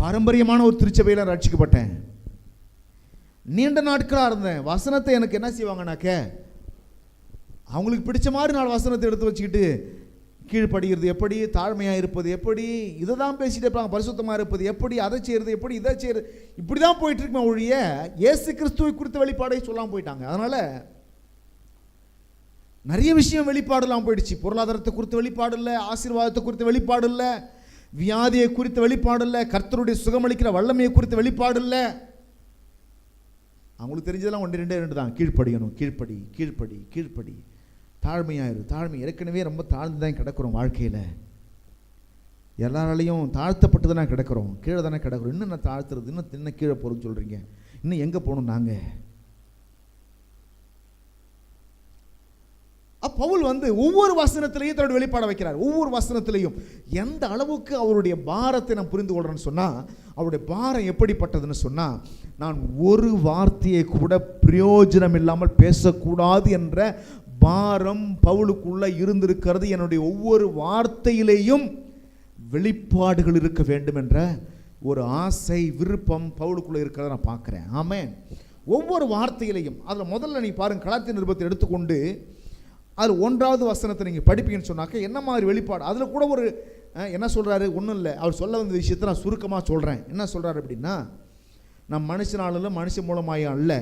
பாரம்பரியமான ஒரு திருச்சபையில் ரட்சிக்கப்பட்டேன். நீண்ட நாட்களாக இருந்தேன். வசனத்தை எனக்கு என்ன செய்வாங்கனாக்க, அவங்களுக்கு பிடிச்ச மாதிரி 4 வசனத்தை எடுத்து வச்சுக்கிட்டு கீழ்ப்படுகிறது எப்படி, தாழ்மையாக இருப்பது எப்படி, இதை தான் பேசிகிட்டே இருப்பாங்க. பரிசுத்தமாக இருப்பது எப்படி, அதை செய்கிறது எப்படி, இதை செய்கிறது, இப்படி தான் போயிட்டு இருக்குமே ஒழிய இயேசு கிறிஸ்துவை குறித்த வெளிப்பாடை சொல்லாமல் போயிட்டாங்க. அதனால் நிறைய விஷயம் வெளிப்பாடுலாம் போயிடுச்சு. பொருளாதாரத்தை குறித்த வெளிப்பாடு இல்லை, ஆசீர்வாதத்தை குறித்த வெளிப்பாடு இல்லை, வியாதியை குறித்த வெளிப்பாடு இல்லை, கர்த்தருடைய சுகமளிக்கிற வல்லமையை குறித்த வெளிப்பாடு இல்லை. அவங்களுக்கு தெரிஞ்சதெல்லாம் 1 2 தான். கீழ்ப்படியணும், கீழ்ப்படி கீழ்ப்படி கீழ்ப்படி, தாழ்மையாயிரு தாழ்மை. ஏற்கனவே ரொம்ப தாழ்ந்து தான் கிடக்கிறோம். வாழ்க்கையில் எல்லாராலையும் தாழ்த்தப்பட்டு தானே கிடக்கிறோம், கீழே தானே கிடக்கிறோம். இன்னும் நான் தாழ்த்துறது, இன்னும் கீழே போகிறோன்னு சொல்கிறீங்க. இன்னும் எங்கே போகணும் நாங்கள்? பவுல் ஒவ்வொரு வசனத்திலையும் தன்னுடைய வெளிப்பாட வைக்கிறார். ஒவ்வொரு வசனத்திலையும் எந்த அளவுக்கு அவருடைய பாரத்தை நான் புரிந்து கொள்றேன்னு சொன்னா, அவருடைய பாரம் எப்படிப்பட்டதுன்னு சொன்னா, நான் ஒரு வார்த்தையை கூட பிரயோஜனம் இல்லாமல் பேசக்கூடாது என்ற பாரம் பவுலுக்குள்ள இருந்திருக்கிறது. என்னுடைய ஒவ்வொரு வார்த்தையிலேயும் வெளிப்பாடுகள் இருக்க வேண்டும் என்ற ஒரு ஆசை, விருப்பம் பவுலுக்குள்ள இருக்கிறத நான் பார்க்கிறேன். ஆமென். ஒவ்வொரு வார்த்தையிலையும் அதில் முதல்ல நீ பாருங்க, கலாத்தியர் நிருபத்தை எடுத்துக்கொண்டு அதில் 1வது வசனத்தை நீங்கள் படிப்பீங்கன்னு சொன்னாக்க என்ன மாதிரி வெளிப்பாடு, அதில் கூட ஒரு என்ன சொல்கிறாரு, ஒன்றும் இல்லை, அவர் சொல்ல வந்த விஷயத்தை நான் சுருக்கமாக சொல்கிறேன். என்ன சொல்கிறாரு அப்படின்னா, நான் மனுஷனாலும் மனுஷன் மூலமாயும் அல்ல.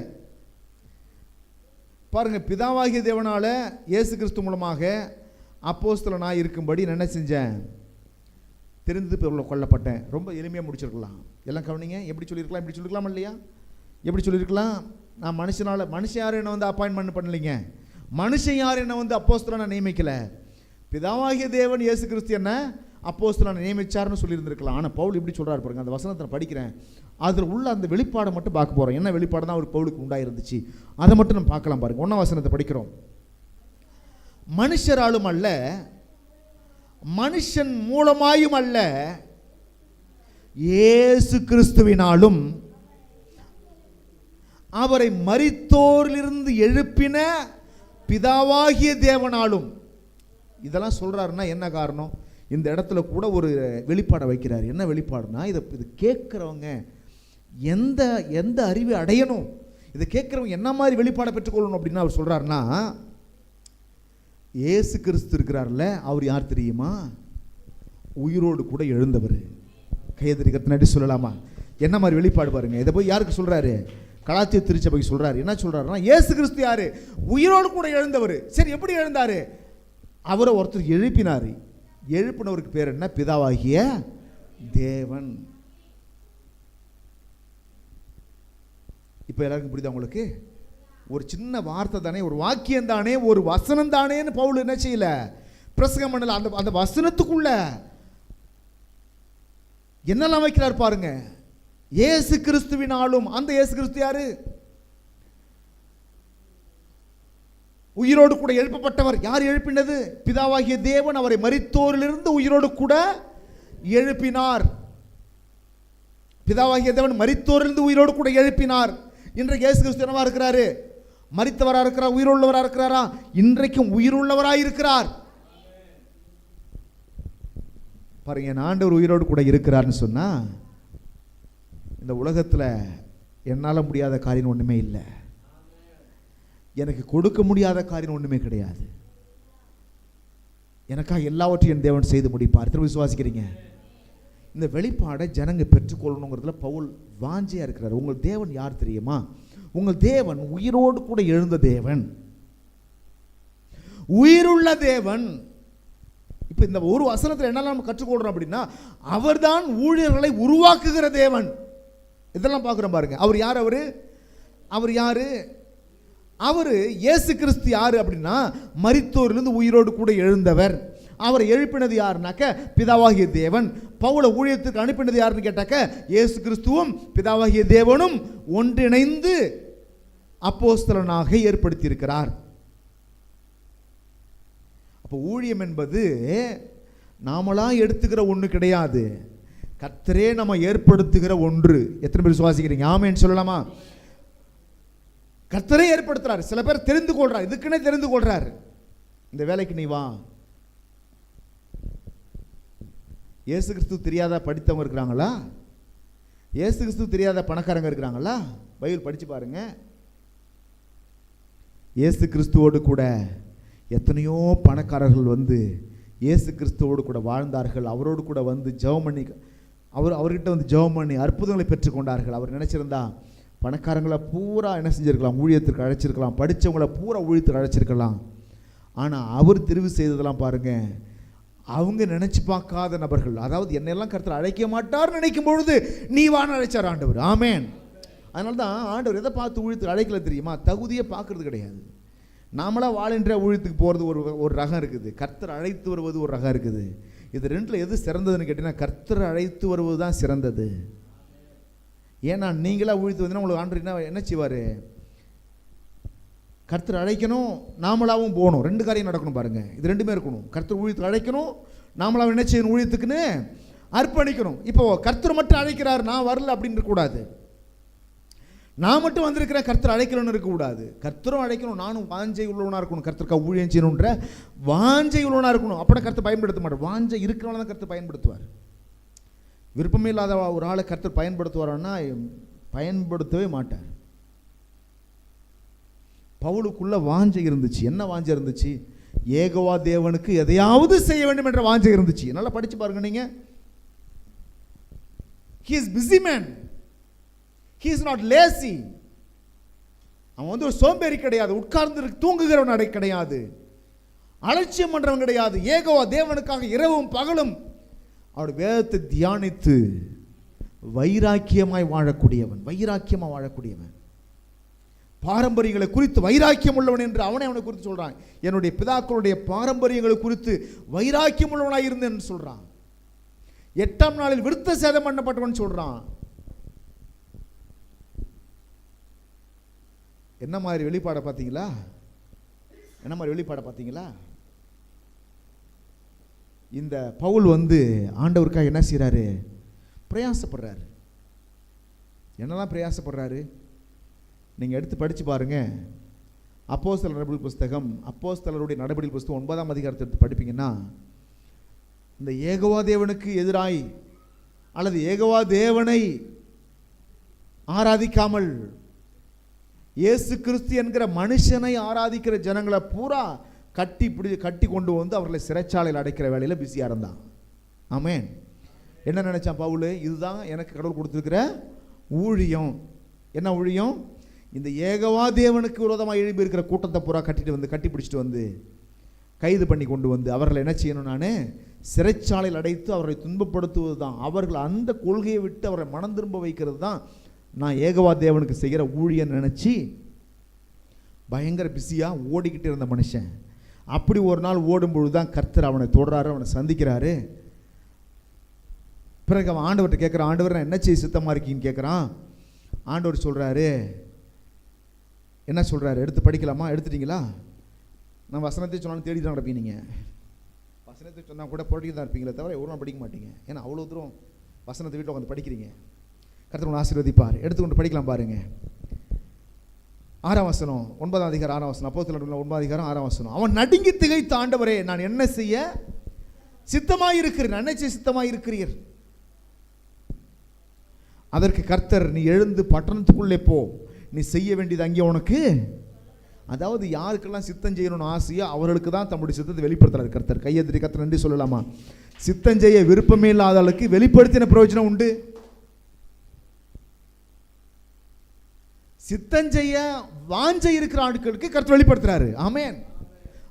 பாருங்கள், பிதாவாகிய தேவனால் இயேசு கிறிஸ்து மூலமாக அப்போஸ்தலனாக இருக்கும்படி நான் என்ன செஞ்சேன், தெரிந்து கொள்ளப்பட்டேன். ரொம்ப எளிமையாக முடிச்சிருக்கலாம். எல்லாம் கவனிங்க, எப்படி சொல்லியிருக்கலாம், இப்படி சொல்லியிருக்கலாம் இல்லையா, எப்படி சொல்லியிருக்கலாம், நான் மனுஷன் யாரும் என்னை அப்பாயின்மெண்ட் பண்ணலைங்க, மனுஷன் யார் என்னை அப்போஸ்தலனை நியமிக்கல, பிதாவாகிய தேவன் இயேசு கிறிஸ்து என்ன அப்போஸ்தலனை நியமிச்சார்னு சொல்லியிருந்திருக்கலாம். ஆனால் பவுல் இப்படி சொல்கிறார் பாருங்க, அந்த வசனத்தை படிக்கிறேன், அதில் உள்ள அந்த வெளிப்பாடை மட்டும் பார்க்க போகிறோம். என்ன வெளிப்பாடு தான் ஒரு பவுலுக்கு உண்டாயிருந்துச்சு, அதை மட்டும் நம்ம பார்க்கலாம் பாருங்க. 1ஆம் வசனத்தை படிக்கிறோம். மனுஷராலும் அல்ல, மனுஷன் மூலமாயும் அல்ல, இயேசு கிறிஸ்துவினாலும் அவரை மரித்தோரிலிருந்து எழுப்பின பிதாவாகிய தேவனாலும். இதெல்லாம் சொல்றாருன்னா என்ன காரணம், இந்த இடத்துல கூட ஒரு வெளிப்பாடை வைக்கிறார். என்ன வெளிப்பாடுனா, இது கேட்குறவங்க எந்த எந்த அறிவை அடையணும், இதை கேட்குறவங்க என்ன மாதிரி வெளிப்பாடை பெற்றுக்கொள்ளணும் அப்படின்னா அவர் சொல்றாருன்னா, இயேசு கிறிஸ்து இருக்கிறார்ல, அவர் யார் தெரியுமா, உயிரோடு கூட எழுந்தவர். கையெழுத்து நடி சொல்லலாமா, என்ன மாதிரி வெளிப்பாடு பாருங்க. இதை போய் யாருக்கு சொல்றாரு, கலாத்திய திருச்சபைக்கு சொல்றாரு. என்ன சொல்றாருன்னா, இயேசு கிறிஸ்து யாரு, உயிரோடு கூட எழுந்தவர். சரி, எப்படி எழுந்தாரு, அவரை ஒருத்தர் எழுப்பினார். எழுப்பினவருக்கு பேர் என்ன, பிதாவாகிய தேவன். இப்ப எல்லாருக்கும் புரியுதா உங்களுக்கு, ஒரு சின்ன வார்த்தை தானே, ஒரு வாக்கியம் தானே, ஒரு வசனம் தானேன்னு பவுல் என்ன செய்யல, பிரசங்கம் பண்ணல. அந்த வசனத்துக்குள்ள என்னெல்லாம் வைக்கிறார் பாருங்க. இயேசு கிறிஸ்துவினாலும், அந்த இயேசு கிறிஸ்து யாரு, உயிரோடு கூட எழுப்பப்பட்டவர். யார் எழுப்பினது, பிதாவாகிய தேவன் அவரை மரித்தோரிலிருந்து உயிரோடு கூட எழுப்பினார். பிதாவாகிய தேவன் மரித்தோரிலிருந்து உயிரோடு கூட எழுப்பினார். இன்றைக்கு இயேசு கிறிஸ்து என்னவா இருக்கிறாரு, மரித்தவரா இருக்கிறார், உயிருள்ளவரா இருக்கிறாரா, இன்றைக்கும் உயிருள்ளவராய் இருக்கிறார். பாருங்க, என் ஆண்டவர் உயிரோடு கூட இருக்கிறார்னு சொன்னா, இந்த உலகத்தில் என்னால் முடியாத காரியம் ஒன்றுமே இல்லை, எனக்கு கொடுக்க முடியாத காரியம் ஒன்றுமே கிடையாது. எனக்காக எல்லாவற்றையும் என் தேவன் செய்து முடிப்பார். திரும்ப விசுவாசிக்கிறீங்க? இந்த வெளிப்பாடை ஜனங்க பெற்றுக்கொள்ளணுங்கிறதுல பவுல் வாஞ்சியா இருக்கிறார். உங்கள் தேவன் யார் தெரியுமா, உங்கள் தேவன் உயிரோடு கூட எழுந்த தேவன், உயிருள்ள தேவன். இப்போ இந்த ஒரு வசனத்தில் என்னெல்லாம் நம்ம கற்றுக்கொள்றோம் அப்படின்னா, அவர்தான் ஊழியர்களை உருவாக்குகிற தேவன். இதெல்லாம் பார்க்குறோம் பாருங்க. அவர் யார், அவர் யாரு, அவர் இயேசு கிறிஸ்து யாரு அப்படின்னா, மரித்தோரிலிருந்து உயிரோடு கூட எழுந்தவர். அவரை எழுப்பினது யாருனாக்க பிதாவாகிய தேவன். பவுலை ஊழியத்துக்கு அனுப்பினது யாருன்னு கேட்டாக்க, இயேசு கிறிஸ்துவும் பிதாவாகிய தேவனும் ஒன்றிணைந்து அப்போஸ்தலனாக ஏற்படுத்தி இருக்கிறார். அப்போ ஊழியம் என்பது நாமளா எடுத்துக்கிற ஒன்று கிடையாது, கர்த்தரே நம்ம ஏற்படுத்துகிற ஒன்று. எத்தனை பேர் விசுவாசிக்கிறீங்க? ஆமென் சொல்லலாமா? கர்த்தரே ஏற்படுத்துறாரு. சில பேர் தெரிந்து கொள்றார், இதுக்குன்னே தெரிந்து கொள்றாரு, இந்த வேலைக்கு நீ வா. இயேசு கிறிஸ்து தெரியாத படித்தவங்க இருக்கிறாங்களா? இயேசு கிறிஸ்து தெரியாத பணக்காரங்க இருக்கிறாங்களா? பைபிள் படிச்சு பாருங்க. இயேசு கிறிஸ்துவோடு கூட எத்தனையோ பணக்காரர்கள் இயேசு கிறிஸ்துவோடு கூட வாழ்ந்தார்கள். அவரோடு கூட ஜெபம் பண்ணி, அவர்கிட்ட ஜெபம் பண்ணி அற்புதங்களை பெற்றுக்கொண்டார்கள். அவர் நினைச்சிருந்தா பணக்காரங்களை பூரா என்ன செஞ்சிருக்கலாம், ஊழியத்திற்கு அழைச்சிருக்கலாம், படித்தவங்களை பூரா ஊழியத்திற்கு அழைச்சிருக்கலாம். ஆனால் அவர் தெரிவு செய்ததெல்லாம் பாருங்க, அவங்க நினைச்சு பார்க்காத நபர்கள். அதாவது என்னெல்லாம் கர்த்தர் அழைக்க மாட்டார் நினைக்கும் பொழுது நீ வான்னு அழைச்சார் ஆண்டவர். ஆமேன். அதனால தான் ஆண்டவர் எதை பார்த்து ஊழியத்துக்கு அழைக்கல தெரியுமா, தகுதியை பார்க்கறது கிடையாது. நாமளாக வாழன்ற ஊழியத்துக்கு போகிறது ஒரு ரகம் இருக்குது, கர்த்தர் அழைத்து வருவது ஒரு ரகம் இருக்குது. இது ரெண்டில் எது சிறந்ததுன்னு கேட்டீங்கன்னா, கர்த்தர் அழைத்து வருவது தான் சிறந்தது. ஏன்னா நீங்களாக ஊழித்து வந்தீங்கன்னா உங்களுக்கு ஆண்டவர் என்ன செய்வார், கர்த்தர் அழைக்கணும், நாமளாவும் போகணும். 2 காரியம் நடக்கணும் பாருங்க. இது 2மே இருக்கணும். கர்த்தர் ஊழியத்துக்கு அழைக்கணும், நாமளாவும் என்ன செய்யணும், ஊழியத்துக்குன்னு அர்ப்பணிக்கணும். இப்போ கர்த்தர் மட்டும் அழைக்கிறார், நான் வரல அப்படின்னு இருக்கக்கூடாது. நான் மட்டும் வந்திருக்கிறேன், கர்த்தர் அழைக்கணும்னு இருக்கக்கூடாது. கர்த்தரும் அழைக்கணும், நானும் வாஞ்சை உள்ளவனாக இருக்கணும், கர்த்தருக்கா ஊழியம் செய்யணுன்ற வாஞ்சை உள்ளவனாக இருக்கணும். அப்போ கர்த்தர் பயன்படுத்த மாட்டார். வாஞ்சை இருக்கிறவன தான் கர்த்தர் பயன்படுத்துவார். விருப்பமே இல்லாத ஒரு ஆளை கர்த்தர் பயன்படுத்துவார்னா பயன்படுத்தவே மாட்டார். பவுலுக்குள்ள வாஞ்சை இருந்துச்சு. என்ன வாஞ்சை இருந்துச்சு? யெகோவா தேவனுக்கு எதையாவது செய்ய வேண்டும் என்ற வாஞ்சை இருந்துச்சு. நல்லா படிச்சு பாருங்க நீங்க. He is busy man. He is not lazy. அவன் ஒரு சோம்பேறி கிடையாது, உட்கார்ந்து தூங்குகிறவன் கிடையாது, அலட்சியம் பண்றவன் கிடையாது. யெகோவா தேவனுக்காக இரவும் பகலும் அவர் வேதத்தை தியானித்து வைராக்கியமாய் வாழக்கூடியவன். வைராக்கியமாக வாழக்கூடியவன், பாரம்பரியங்களை குறித்து வைராக்கியம் உள்ளவன் என்று அவனை குறித்து சொல்றான். என்னுடைய பிதாக்களுடைய பாரம்பரியங்களை குறித்து வைராக்கியம் உள்ளவனாய் இருந்தேன் சொல்றான். 8ஆம் நாளில் விருத்த சேதம் பண்ணப்பட்டவன் சொல்றான். என்ன மாதிரி வெளிப்பாடை பார்த்தீங்களா? என்ன மாதிரி வெளிப்பாடை பார்த்தீங்களா? இந்த பவுல் ஆண்டவருக்காக என்ன செய்கிறாரு? பிரயாசப்படுறாரு. என்னெல்லாம் பிரயாசப்படுறாரு நீங்கள் எடுத்து படித்து பாருங்க. அப்போஸ்தலர் நடபடி புஸ்தகம், அப்போஸ்தலருடைய நடபடி புஸ்தகம் 9ஆம் அதிகாரத்தை எடுத்து படிப்பீங்கன்னா, இந்த யெகோவா தேவனுக்கு எதிராய் அல்லது யெகோவா தேவனை ஆராதிக்காமல் இயேசு கிறிஸ்து என்கிற மனுஷனை ஆராதிக்கிற ஜனங்களை பூரா கட்டி கொண்டு அவர்களை சிறைச்சாலையில் அடைக்கிற வேலையில் பிஸியாக இருந்தான். ஆமென். என்ன நினைச்சான் பவுல்? இதுதான் எனக்கு கடவுள் கொடுத்துருக்கிற ஊழியம். என்ன ஊழியம்? இந்த யெகோவா தேவனுக்கு விரோதமாக எழுப்பி இருக்கிற கூட்டத்தை பூரா கட்டி பிடிச்சிட்டு கைது பண்ணி கொண்டு அவர்களை என்ன செய்யணும்? நான் சிறைச்சாலையில் அடைத்து அவர்களை துன்பப்படுத்துவது தான். அவர்கள் அந்த கொள்கையை விட்டு அவரை மனம் திரும்ப வைக்கிறது தான் நான் யெகோவா தேவனுக்கு செய்கிற ஊழியம் நினச்சி பயங்கர பிஸியாக ஓடிக்கிட்டு இருந்த மனுஷன். அப்படி ஒரு நாள் ஓடும்பொழுது தான் கர்த்தர் அவனை தொடராரு, அவனை சந்திக்கிறாரு. பிறகு அவன் ஆண்டவர்கிட்ட கேட்குறான், ஆண்டவர் நான் என்ன செய்ய சித்தமாக இருக்கீன்னு கேட்குறான். ஆண்டவர் சொல்கிறாரு, என்ன சொல்கிறாரு? எடுத்து படிக்கலாமா? எடுத்துட்டீங்களா? நான் வசனத்தை சொன்னாலும் தேடி தான் நடப்பீங்க. நீங்கள் வசனத்தை சொன்னால் கூட போட்டிக்கு தான் இருப்பீங்களே தவிர ஒரு நாள் படிக்க மாட்டீங்க. ஏன்னா அவ்வளோ தூரம் வசனத்தை வீட்டில் உட்காந்து படிக்கிறீங்க. கர்த்தர் உங்களை ஆசீர்வதிப்பார். எடுத்துக்கொண்டு படிக்கலாம் பாருங்க. 6ஆம் வசனம், 9ஆம் அதிகாரம் 6ஆம் வசனம். அப்போஸ்தலர் 9ஆம் அதிகாரம் 6ஆம் வசனம். அவன் நடுங்கி திகைத்த, ஆண்டவரே நான் என்ன செய்ய சித்தமாயிருக்கிறேன்? என்ன செய்ய சித்தமாயிருக்கிறீர்? அதற்கு கர்த்தர், நீ எழுந்து பட்டணத்துக்குள்ளே போ, நீ செய்ய வேண்டியது அங்கே உனக்கு. அதாவது யாருக்கெல்லாம் சித்தம் செய்யணும்னு ஆசையோ அவர்களுக்கு தான் தம்முடைய சித்தத்தை வெளிப்படுத்துறாரு கர்த்தர். கையெழுத்தி கர்த்தர் நன்றி சொல்லலாமா? சித்தம் செய்ய விருப்பமே இல்லாத ஆளுக்கு வெளிப்படுத்தின பிரயோஜனம் உண்டு. சித்தம் செய்ய வாஞ்சை இருக்கிற ஆட்களுக்கு கர்த்தர் வெளிப்படுத்துறாரு. ஆமென்.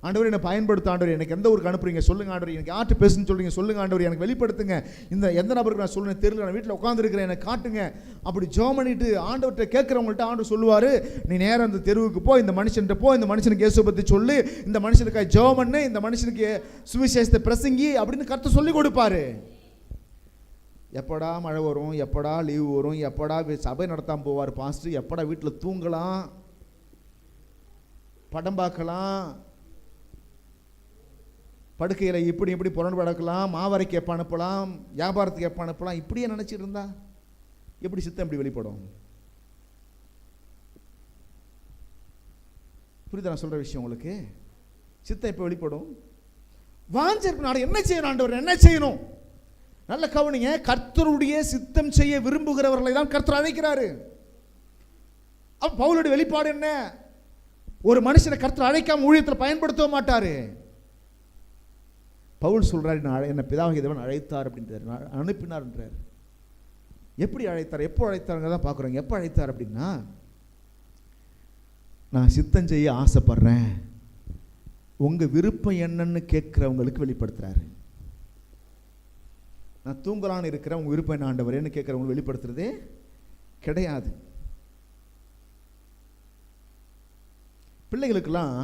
ஆண்டவர் என்னை பயன்படுத்த, ஆண்டவர் எனக்கு எந்த ஊருக்கு அனுப்புறீங்க சொல்லுங்க, ஆண்டவர் எனக்கு யார்கிட்ட பேசுன்னு சொல்றீங்க சொல்லுங்க, ஆண்டவர் எனக்கு வெளிப்படுத்துங்க, இந்த எந்த நபருக்கு நான் சொல்லுங்க தெரியல, நான் வீட்டில் உட்காந்துருக்கிறேன் எனக்கு காட்டுங்க. அப்படி ஜெபம் பண்ணிட்டு ஆண்டவர்கிட்ட கேட்குறவங்கள்ட்ட ஆண்டவர் சொல்லுவார், நீ நேரம் அந்த தெருவுக்கு போ, இந்த மனுஷன்கிட்ட போ, இந்த மனுஷனுக்கு இயேசுவை பற்றி சொல்லு, இந்த மனுஷனுக்காக ஜெபம் பண்ணு, இந்த மனுஷனுக்கு சுவிசேஷத்தை பிரசங்கி அப்படின்னு கர்த்தர் சொல்லி கொடுப்பாரு. எப்படா மழை வரும், எப்படா லீவு வரும், எப்படா சபை நடத்தாமல் போவார் பாஸ்டர், எப்படா வீட்டில் தூங்கலாம், படம் பார்க்கலாம், படுக்கையில் இப்படி இப்படி புரண்டு படக்கலாம், மாவரைக்கு எப்போ அனுப்பலாம், வியாபாரத்துக்கு எப்போ அனுப்பலாம், இப்படியே நினச்சிட்டு இருந்தா எப்படி சித்தம் எப்படி வெளிப்படும்? புரியுதா நான் சொல்கிற விஷயம் உங்களுக்கு? சித்தம் எப்போ வெளிப்படும்? வாஞ்சிருக்கணும். நான் என்ன செய்யணும் ஆண்டவர், என்ன செய்யணும்? நல்ல கவனிங்க. கர்த்தருடைய சித்தம் செய்ய விரும்புகிறவர்களை தான் கர்த்தர் அழைக்கிறாரு. அப்ப பவுலுடைய வெளிப்பாடு என்ன? ஒரு மனுஷனை கர்த்தர் அழைக்காம ஊழியத்தில் பயன்படுத்த மாட்டாரு. பவுல் சொல்றாரு, என்ன பிதாவாகிய தேவன் அழைத்தார் அப்படின்றார், அனுப்பினார்ன்றார். எப்படி அழைத்தார், எப்போ அழைத்தாருங்க தான் பார்க்குறோங்க. எப்போ அழைத்தார் அப்படின்னா, நான் சித்தம் செய்ய ஆசைப்படுறேன், உங்கள் விருப்பம் என்னன்னு கேட்குறவங்களுக்கு வெளிப்படுத்துறாரு. நான் தூங்கலான்னு இருக்கிறேன், உங்கள் விருப்பம் என்ன ஆண்டவரேன்னு கேட்குறவங்களுக்கு வெளிப்படுத்துறதே கிடையாது. பிள்ளைகளுக்கெல்லாம்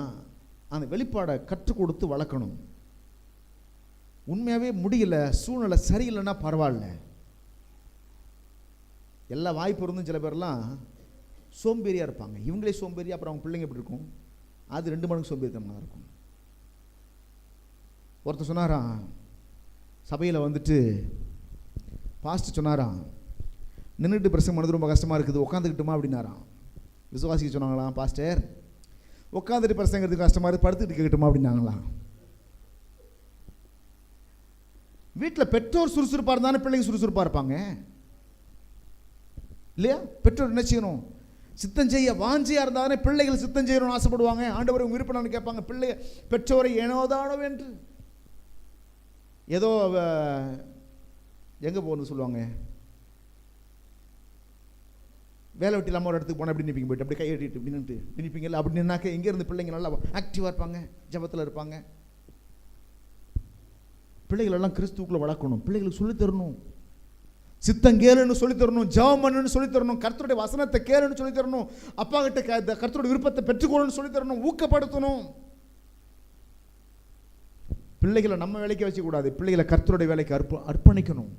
அந்த வெளிப்பாடை கற்றுக் கொடுத்து வளர்க்கணும். உண்மையாகவே முடியல, சூழ்நிலை சரியில்லைன்னா பரவாயில்ல, எல்லா வாய்ப்பு இருந்தும் சில பேர்லாம் சோம்பேறியாக இருப்பாங்க. இவங்களே சோம்பேறி, அப்புறம் அவங்க பிள்ளைங்க எப்படி இருக்கும்? அது 2 மடங்கு சோம்பேறித்தனமாக இருக்கும். ஒருத்தர் சொன்னாராம், சபையில் வந்துட்டு பாஸ்டர் சொன்னாராம், நின்றுட்டு பிரசங்கம் பண்ணது ரொம்ப கஷ்டமாக இருக்குது, உட்காந்துக்கிட்டுமா அப்படின்னாராம். விசுவாசிக்க சொன்னாங்களாம், பாஸ்டர் உட்காந்துட்டு பிரசங்கிறதுக்கு கஷ்டமாக இருக்குது, படுத்துக்கிட்டு கேட்கட்டுமா அப்படின்னாங்களாம். வீட்டில் பெற்றோர் சுறுசுறுப்பாக இருந்தானே பிள்ளைங்க சுறுசுறுப்பாக இருப்பாங்க இல்லையா? பெற்றோர் என்ன செய்யணும்? சித்தம் செய்ய வாஞ்சியாக இருந்தானே பிள்ளைகள் சித்தம் செய்யணும்னு ஆசைப்படுவாங்க. ஆண்டவர் உங்கள் விருப்பம் கேட்பாங்க. பிள்ளைய பெற்றோரை ஏனோதானோ என்று ஏதோ எங்கே போகணும்னு சொல்லுவாங்க, வேலை வெட்டி இல்லாமல் ஒரு இடத்துக்கு போனால் அப்படி நிற்பீங்க, போய்ட்டு அப்படி கையெட்டிட்டு இப்படி நின்றுட்டு நிற்பீங்கல்ல, அப்படி நின்னாக்க இங்கேருந்து பிள்ளைங்க நல்லா ஆக்டிவாக இருப்பாங்க, ஜபத்தில் இருப்பாங்க. பிள்ளைகள் எல்லாம் கிறிஸ்துக்குள்ள வளர்க்கணும், பிள்ளைகளுக்கு சொல்லித்தரணும், சித்தம் கேளுன்னு சொல்லித்தரணும், ஜெபம் பண்ணுன்னு சொல்லித்தரணும், கர்த்தருடைய வசனத்தை கேளுன்னு சொல்லித்தரணும், அப்பா கிட்ட கர்த்தருடைய விருப்பத்தை பெற்றுக்கொள்ளணும்னு சொல்லித்தரணும், ஊக்கப்படுத்தணும். பிள்ளைகளை நம்ம வேலைக்கு வச்சுக்கூடாது, பிள்ளைகளை கர்த்தருடைய வேலைக்கு அர்ப்பணிக்கணும்.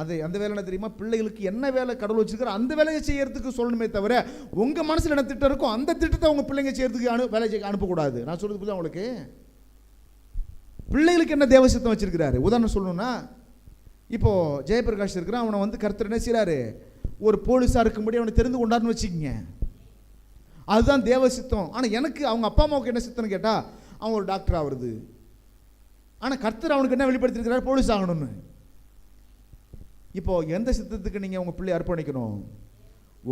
அது அந்த வேலை என்ன தெரியுமா? பிள்ளைகளுக்கு என்ன வேலை கடவுள் வச்சிருக்கிற அந்த வேலையை செய்யறதுக்கு சொல்லணுமே தவிர உங்க மனசுல என்ன திட்டம் இருக்கோ அந்த திட்டத்தை உங்க பிள்ளைங்க செய்யறதுக்கு வேலை செய்ய அனுப்பக்கூடாது. நான் சொல்றது புரியுதா உங்களுக்கு? பிள்ளைகளுக்கு என்ன தேவ சித்தம் வச்சிருக்கிறாரு? உதாரணம் சொல்லணும்னா, இப்போ ஜெயபிரகாஷ் இருக்கிறான், அவனை வந்து கர்த்தர் என்ன செய்யறாரு? ஒரு போலீஸா இருக்கும்படி அவனை தெரிந்து கொண்டாருன்னு வச்சுக்கோங்க, அதுதான் தேவ சித்தம். ஆனால் எனக்கு அவங்க அப்பா அம்மாவுக்கு என்ன சித்தம்னு கேட்டா, அவன் ஒரு டாக்டர் ஆகுறது. ஆனால் கர்த்தர் அவனுக்கு என்ன வெளிப்படுத்திருக்கிறார்? போலீஸ் ஆகணும்னு. இப்போ எந்த சித்தத்துக்கு நீங்கள் உங்கள் பிள்ளையை அர்ப்பணிக்கணும்?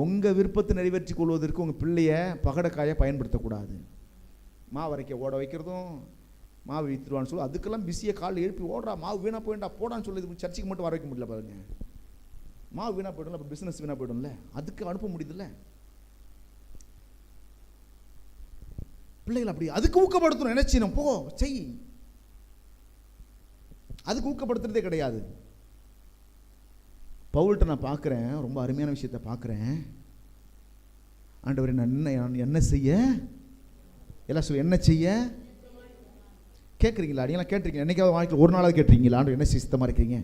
உங்கள் விருப்பத்தை நிறைவேற்றிக் கொள்வதற்கு உங்கள் பிள்ளைய பகடக்காயை பயன்படுத்தக்கூடாது. மாவு அரைக்க ஓட வைக்கிறதும், மாவு வித்துருவான்னு சொல்லி அதுக்கெல்லாம் பிஸியை கால் எழுப்பி ஓடுறா, மாவு வீணாக போயிட்டா போடான்னு சொல்லி சர்ச்சைக்கு மட்டும் வர வைக்க முடியல பாருங்க. மாவு வீணாக போய்டும்ல, அப்போ பிஸ்னஸ் வீணாக போய்டும்ல, அதுக்கு அனுப்ப முடியுதுல்ல. பிள்ளைகள் அப்படி அதுக்கு ஊக்கப்படுத்தணும். என்ன செய்யணும்? போ செய். அதுக்கு ஊக்கப்படுத்துறதே கிடையாது. பவுல்கிட்ட நான் பார்க்குறேன், ரொம்ப அருமையான விஷயத்தை பார்க்குறேன். ஆண்டவர் என்ன செய்ய எல்லாம் சொல்லி என்ன செய்ய கேட்குறீங்களா? நீங்களாம் கேட்டிருக்கீங்க என்னைக்காவது வாழ்க்கையில் ஒரு நாளாவது கேட்டிருக்கீங்களா? ஆண்டவர் என்ன சித்தமாக இருக்கீங்க?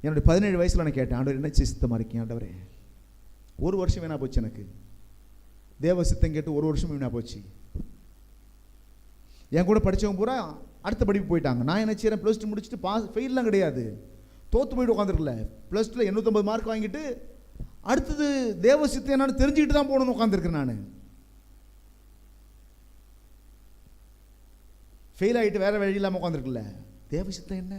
என்னுடைய 17 வயசில் நான் கேட்டேன், ஆண்டவர் என்ன சித்தமாக இருக்கீங்க ஆண்டவரே? 1 வருஷம் வீணாக போச்சு எனக்கு. தேவ சித்தம் கேட்டு 1 வருஷம் வீணாக போச்சு. என் கூட படித்தவங்க பூரா அடுத்த படிப்பு போயிட்டாங்க. நான் என்ன செய்கிறேன்? +2 முடிச்சுட்டு ஃபெயிலெலாம் கிடையாது, தோற்று போயிட்டு உட்காந்துருக்கல. +2 850 மார்க் வாங்கிட்டு அடுத்தது தேவ சித்தம் என்னன்னு தெரிஞ்சுக்கிட்டு தான் போகணுன்னு உட்காந்துருக்கேன். நான் ஃபெயில் ஆகிட்டு வேறு வழி இல்லாமல் உட்காந்துருக்குல்ல. தேவ சித்தம் என்ன?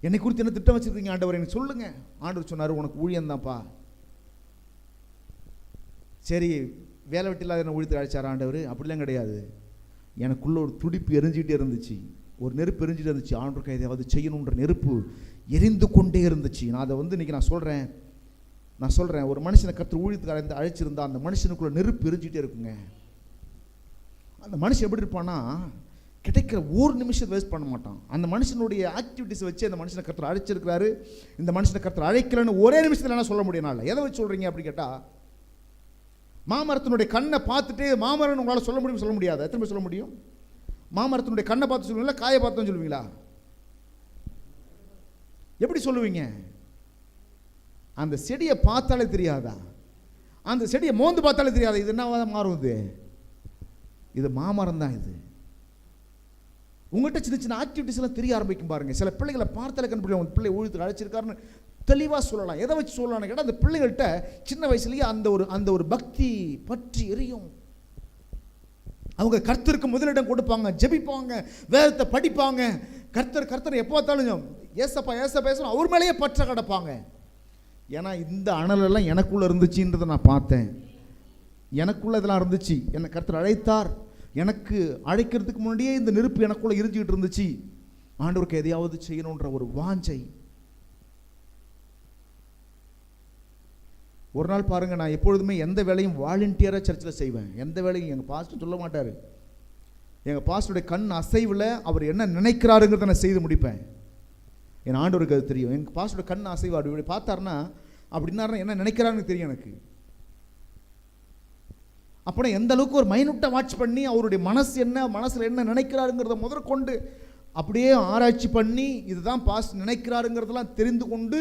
என்னை குறித்து என்ன திட்டம் வச்சுருக்கீங்க ஆண்டவர்? எனக்கு சொல்லுங்க. ஆண்டவர் சொன்னார், உனக்கு ஊழியம்தான்ப்பா. சரி, வேலை வெட்டி இல்லாத என்ன ஊழியத்துக்கு அழைச்சார் ஆண்டவர்? அப்படிலாம் கிடையாது. எனக்குள்ள ஒரு துடிப்பு எரிஞ்சிகிட்டே இருந்துச்சு, ஒரு நெருப்பு எரிஞ்சிட்டே இருந்துச்சு. ஆண்டவருக்கு எதையாவது செய்யணுன்ற நெருப்பு எரிந்து கொண்டே இருந்துச்சு. நான் அதை வந்து இன்றைக்கி நான் சொல்கிறேன், ஒரு மனுஷனை கர்த்தர் ஊழியத்துக்கு அழைச்சிருந்தா அந்த மனுஷனுக்குள்ள நெருப்பு எரிஞ்சிட்டே இருக்குங்க. அந்த மனுஷன் எப்படி இருப்பான்னா, கிடைக்கிற ஒரு நிமிஷத்தை வேஸ்ட் பண்ண மாட்டான். அந்த மனுஷனுடைய ஆக்டிவிட்டிஸை வச்சு அந்த மனுஷனை கர்த்தர் அழைச்சிருக்கிறாரு, இந்த மனுஷனை கர்த்தர் அழைக்கலன்னு ஒரே நிமிஷத்தில் என்ன சொல்ல முடியும்? எதை வச்சு சொல்கிறீங்க அப்படி கேட்டால், மாமரத்தினுடைய கண்ணை பார்த்துட்டு மாமரம் உங்களால் சொல்ல முடியாது. எத்தனை பேர் சொல்ல முடியும்? மாமரத்தினுடைய கண்ணை பார்த்து சொல்லுவீங்களா, காயை பார்த்து சொல்லுவீங்களா? எப்படி சொல்லுவீங்க? அந்த செடியை பார்த்தாலே தெரியாதா? அந்த செடியை மோந்து பார்த்தாலே தெரியாதா? இது என்ன மாறும்? இது மாமரம் தான். இது உங்கள்கிட்ட சின்ன சின்ன ஆக்டிவிட்டிஸ் எல்லாம் தெரிய ஆரம்பிக்கும் பாருங்க. சில பிள்ளைகளை பார்த்தாலே கண்டுபிடிக்கும், உங்க பிள்ளை ஊழியத்துக்கு அழைச்சிருக்காருன்னு தெளிவாக சொல்லலாம். எதை வச்சு சொல்லலாம்னு கேட்டால், அந்த பிள்ளைகள்கிட்ட சின்ன வயசுலேயே அந்த ஒரு பக்தி பற்றி எரியும். அவங்க கர்த்தருக்கு முதலிடம் கொடுப்பாங்க, ஜெபிப்பாங்க, வேதத்தை படிப்பாங்க. கர்த்தர் எப்போ பார்த்தாலும் ஏசப்பா பேசணும், அவர் மேலேயே பற்ற கிடப்பாங்க. ஏன்னா இந்த அனலெல்லாம் எனக்குள்ளே இருந்துச்சுன்றதை நான் பார்த்தேன். எனக்குள்ளே இதெல்லாம் இருந்துச்சு. என்னை கர்த்தர் அழைத்தார். எனக்கு அழைக்கிறதுக்கு முன்னாடியே இந்த நெருப்பு எனக்குள்ளே எரிஞ்சிக்கிட்டு இருந்துச்சு. ஆண்டவருக்கு எதையாவது செய்யணுன்ற ஒரு வாஞ்சை. ஒரு நாள் பாருங்கள், நான் எப்பொழுதுமே எந்த வேலையும் வாலண்டியராக சர்ச்சில் செய்வேன். எந்த வேலையும் எங்கள் பாஸ்டர் சொல்ல மாட்டார். எங்கள் பாஸ்டருடைய கண் அசைவில் அவர் என்ன நினைக்கிறாருங்கிறத நான் செய்து முடிப்பேன். என் ஆண்டவருக்கு அது தெரியும். எங்கள் பாஸ்டருடைய கண் அசைவு அப்படி பார்த்தாருன்னா, அப்படின்னா என்ன நினைக்கிறாருன்னு தெரியும் எனக்கு. அப்போ எந்த அளவுக்கு ஒரு மைனூட்டை வாட்ச் பண்ணி அவருடைய மனசில் என்ன நினைக்கிறாருங்கிறத முதற்கொண்டு அப்படியே ஆராய்ச்சி பண்ணி இதுதான் பாஸ்டர் நினைக்கிறாருங்கிறதெல்லாம் தெரிந்து கொண்டு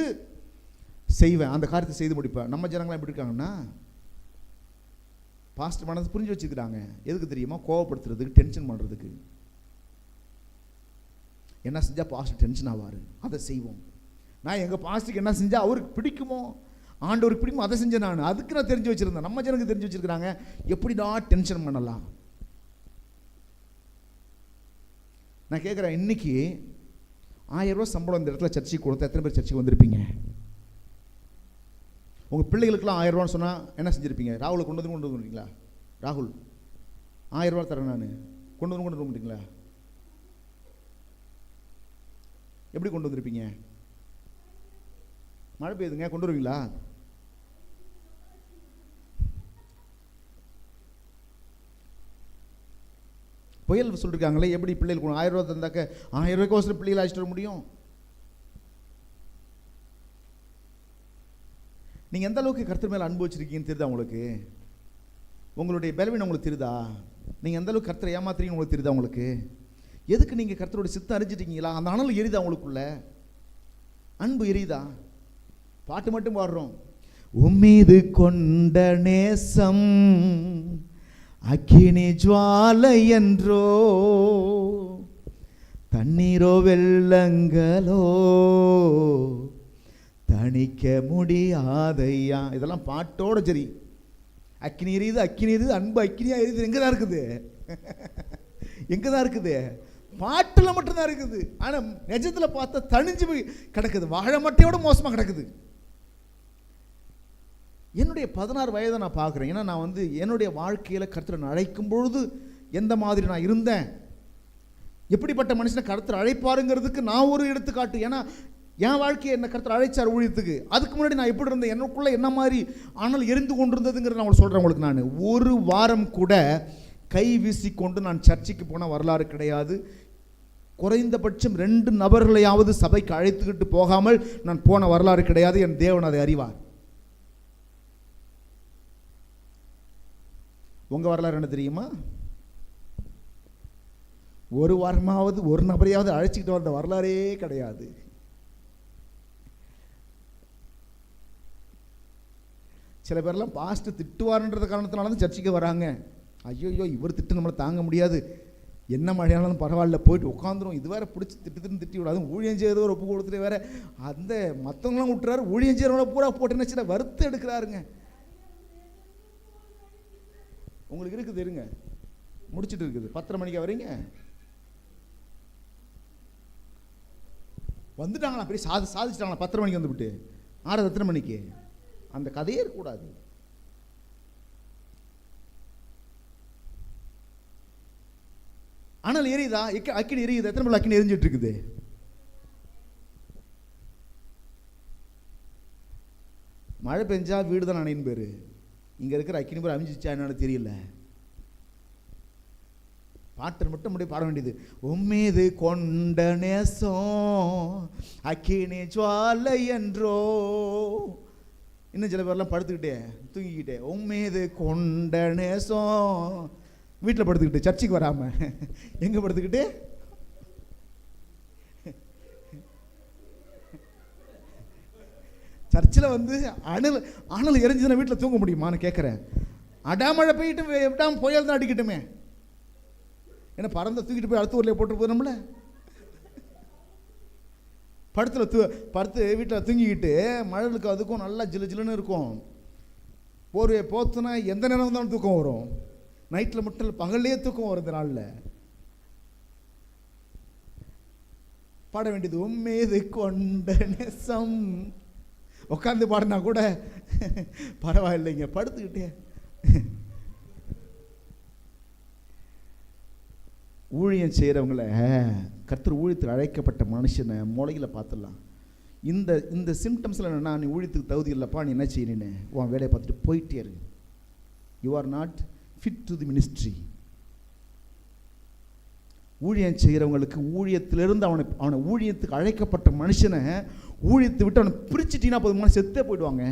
செய்வேன். அந்த காரியத்தை செய்து முடிப்பேன். நம்ம ஜனங்களாம் எப்படி இருக்காங்கன்னா, பாஸ்ட் மனதை புரிஞ்சு வச்சுக்கிறாங்க. எதுக்கு தெரியுமா? கோவப்படுத்துறதுக்கு, டென்ஷன் பண்ணுறதுக்கு. என்ன செஞ்சால் பாஸ்ட் டென்ஷன் ஆவார், அதை செய்வோம். நான் எங்கள் பாஸ்ட்டுக்கு என்ன செஞ்சால் அவருக்கு பிடிக்குமோ, ஆண்டவருக்கு பிடிக்குமோ அதை செஞ்சேன். நான் அதுக்கு நான் தெரிஞ்சு வச்சுருந்தேன். நம்ம ஜனங்க தெரிஞ்சு வச்சுருக்கிறாங்க எப்படிடா டென்ஷன் பண்ணலாம். நான் கேட்குறேன், இன்னைக்கு 1000 ரூபா சம்பளம் இந்த இடத்துல சர்ச்சைக்கு கொடுத்தா எத்தனை பேர் சர்ச்சைக்கு வந்திருப்பீங்க? உங்கள் பிள்ளைகளுக்கெல்லாம் 1000 ரூபான்னு சொன்னால் என்ன செஞ்சுருப்பீங்க? ராகுலை கொண்டு வந்து வந்துட்டீங்களா? ராகுல் 1000 ரூபா தரேன் நான், கொண்டு வந்து வந்துட்டீங்களா? எப்படி கொண்டு வந்திருப்பீங்க? மழை பெய்யுதுங்க, கொண்டு வருவீங்களா? புயல் சொல்லிருக்காங்களே, எப்படி பிள்ளைகளுக்கு 1000 ரூபா தந்தாக்க 1000 ரூபாய்க்கு அவசரம் பிள்ளைகளை அழைச்சிட்டு வர முடியும்? நீங்கள் எந்த அளவுக்கு கர்த்தர் மேலே அன்பு வச்சிருக்கீங்கன்னு தெரியுதா உங்களுக்கு? உங்களுடைய பலவீனம் உங்களுக்கு தெரியுதா? நீங்கள் எந்த அளவுக்கு கர்த்தரை ஏமாத்துறீங்க உங்களுக்கு தெரியுதா உங்களுக்கு? எதுக்கு நீங்கள் கர்த்தருடைய சித்தம் அறிஞ்சிட்டீங்களா? அந்த அனல் எரியுதா உங்களுக்குள்ள? அன்பு எரியுதா? பாட்டு மட்டும் பாடுறோம். உம்மீது கொண்ட நேசம் அக்கினி ஜுவாலை என்றோ, தண்ணீரோ வெள்ளங்களோ தணிக்க முடியாதையா. இதெல்லாம் பாட்டோட சரி. அக்கினி எரியுது, அக்கினி எரியுது, அன்பு அக்கினியா எரியுது. எங்கே தான் இருக்குது? எங்கே தான் இருக்குது? பாட்டில் மட்டும்தான் இருக்குது. ஆனால் நிஜத்தில் பார்த்தா தணிஞ்சு போய் கிடக்குது. வாழை மட்டையோட மோசமாக கிடக்குது. என்னுடைய 16 வயதை நான் பார்க்குறேன். ஏன்னா நான் என்னுடைய வாழ்க்கையில் கர்த்தரை அழைக்கும் பொழுது எந்த மாதிரி நான் இருந்தேன், எப்படிப்பட்ட மனுஷனை கர்த்தர் அழைப்பாருங்கிறதுக்கு நான் ஒரு எடுத்துக்காட்டு. ஏன்னா என் வாழ்க்கையை என்ன கர்த்தர் அழைச்சார் ஊழியத்துக்கு. அதுக்கு முன்னாடி நான் எப்படி இருந்தேன், எனக்குள்ளே என்ன மாதிரி ஆனால் எரிந்து கொண்டிருந்ததுங்கிறத நான் சொல்கிறேன் உங்களுக்கு. நான் ஒரு வாரம் கூட கை வீசிக்கொண்டு நான் சர்ச்சைக்கு போன வரலாறு கிடையாது. குறைந்தபட்சம் 2 நபர்களையாவது சபைக்கு அழைத்துக்கிட்டு போகாமல் நான் போன வரலாறு கிடையாது. என் தேவன் அதை அறிவார். உங்க வரலாறு என்ன தெரியுமா? ஒரு வாரமாவது ஒரு நபரையாவது அழைச்சிக்கிட்டு வந்த வரலாறே கிடையாது. சில பேர்லாம் பாஸ்ட் திட்டுவார்ன்ற காரணத்தினால தான் சர்ச்சைக்கு வராங்க. ஐயோ இவர் திட்டு நம்மளை தாங்க முடியாது, என்ன மழையானாலும் பரவாயில்ல போயிட்டு உட்காந்துரும். இது வேற பிடிச்சி திட்டி விடாது. ஊழியம் செய்யறவர் ஒப்பு கொடுத்துட்டு வேற அந்த மற்றவங்களாம் விட்டுறாரு. ஊழியம் செய்யறவங்கள பூரா போட்டு நினச்சிட வறுத்து எடுக்கிறாருங்க. உங்களுக்கு இருக்குது, இருங்க முடிச்சுட்டு இருக்குது. 10:30 மணிக்கு வரீங்க, வந்துட்டாங்களா பெரிய சாதிச்சிட்டாங்களா? 10:30 மணிக்கு வந்துவிட்டு ஆறது எத்தனை மணிக்கு? அந்த கதையே இருக்கக்கூடாது. ஆனால் எரியுதா? அக்கினி எரியுது. எத்தனை பேர் அக்கினி எரிஞ்சிட்டு இருக்குது? மழை பெஞ்சா வீடு தான் அணைன்னு பேரு. இங்க இருக்கிற அக்கினி பேர் அமிஞ்சிச்சா என்னன்னு தெரியல. பாட்டு மட்டும் முடிய பாட வேண்டியது. உம்மீது கொண்ட நேசம் அக்கினி ஜுவாலை என்றோ. இன்னும் சில பேர்லாம் படுத்துக்கிட்டே தூங்கிக்கிட்டே உம்மீது கொண்ட நேசம். வீட்டில் படுத்துக்கிட்டு, சர்ச்சுக்கு வராம எங்க படுத்துக்கிட்டு? சர்ச்சில் அனல் எரிஞ்சுதுன்னா வீட்டில் தூங்க முடியுமான்னு கேட்குறேன். அடாமழை போயிட்டு விடாம புயல் தான் அடிக்கட்டுமே. ஏன்னா பறந்த தூக்கிட்டு போய் அடுத்த ஊர்லேயே போட்டு போதும்ல. படுத்து வீட்டில் தூங்கிக்கிட்டு மழைக்கு அதுக்கும் நல்லா ஜில்லுன்னு இருக்கும். போர்வையை போத்துனா எந்த நேரம் இருந்தாலும் தூக்கம் வரும். நைட்டில் மட்டும் இல்லை, பகல்லையே தூக்கம் வரும். இந்த நாளில் பாட வேண்டியது உம்மீது கொண்ட நேசம். உட்காந்து பாடினா கூட பரவாயில்லைங்க, படுத்துக்கிட்டே. ஊழியம் செய்கிறவங்கள கர்த்தர் ஊழியத்தில் அழைக்கப்பட்ட மனுஷனை மூளையில் பார்த்துடலாம். இந்த சிம்டம்ஸில் என்னன்னா, நீ ஊழியத்துக்கு தகுதி இல்லைப்பா, நீ என்ன செய்யணுன்னு உன் வேலையை பார்த்துட்டு போயிட்டே இரு. You are not fit to the ministry. ஊழியம் செய்கிறவங்களுக்கு ஊழியத்திலிருந்து அவனை ஊழியத்துக்கு அழைக்கப்பட்ட மனுஷனை ஊழியத்தை விட்டு அவனை பிரிச்சுட்டீங்கன்னா போதுமான செத்தே போயிடுவாங்க.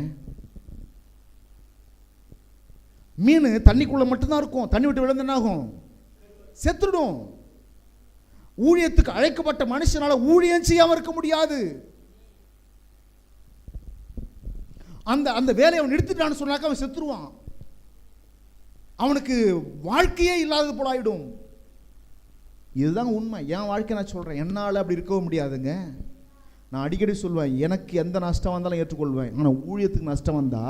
மீன் தண்ணிக்குள்ள மட்டும்தான் இருக்கும், தண்ணி விட்டு விழுந்து என்ன ஆகும்? செத்துடும். ஊழியத்துக்கு அழைக்கப்பட்ட மனுஷனால ஊழியம் செய்யாம இருக்க முடியாது. அந்த வேலையை அவன் நிறுத்திட்டான்னு சொன்னாக்க அவன் செத்துருவான். அவனுக்கு வாழ்க்கையே இல்லாதது போல ஆயிடும். இதுதான் உண்மை. என் வாழ்க்கை நான் சொல்றேன், என்னால் அப்படி இருக்கவும் முடியாதுங்க. நான் அடிக்கடி சொல்வேன், எனக்கு எந்த நஷ்டம் வந்தாலும் ஏற்றுக்கொள்வேன். ஆனால் ஊழியத்துக்கு நஷ்டம் வந்தா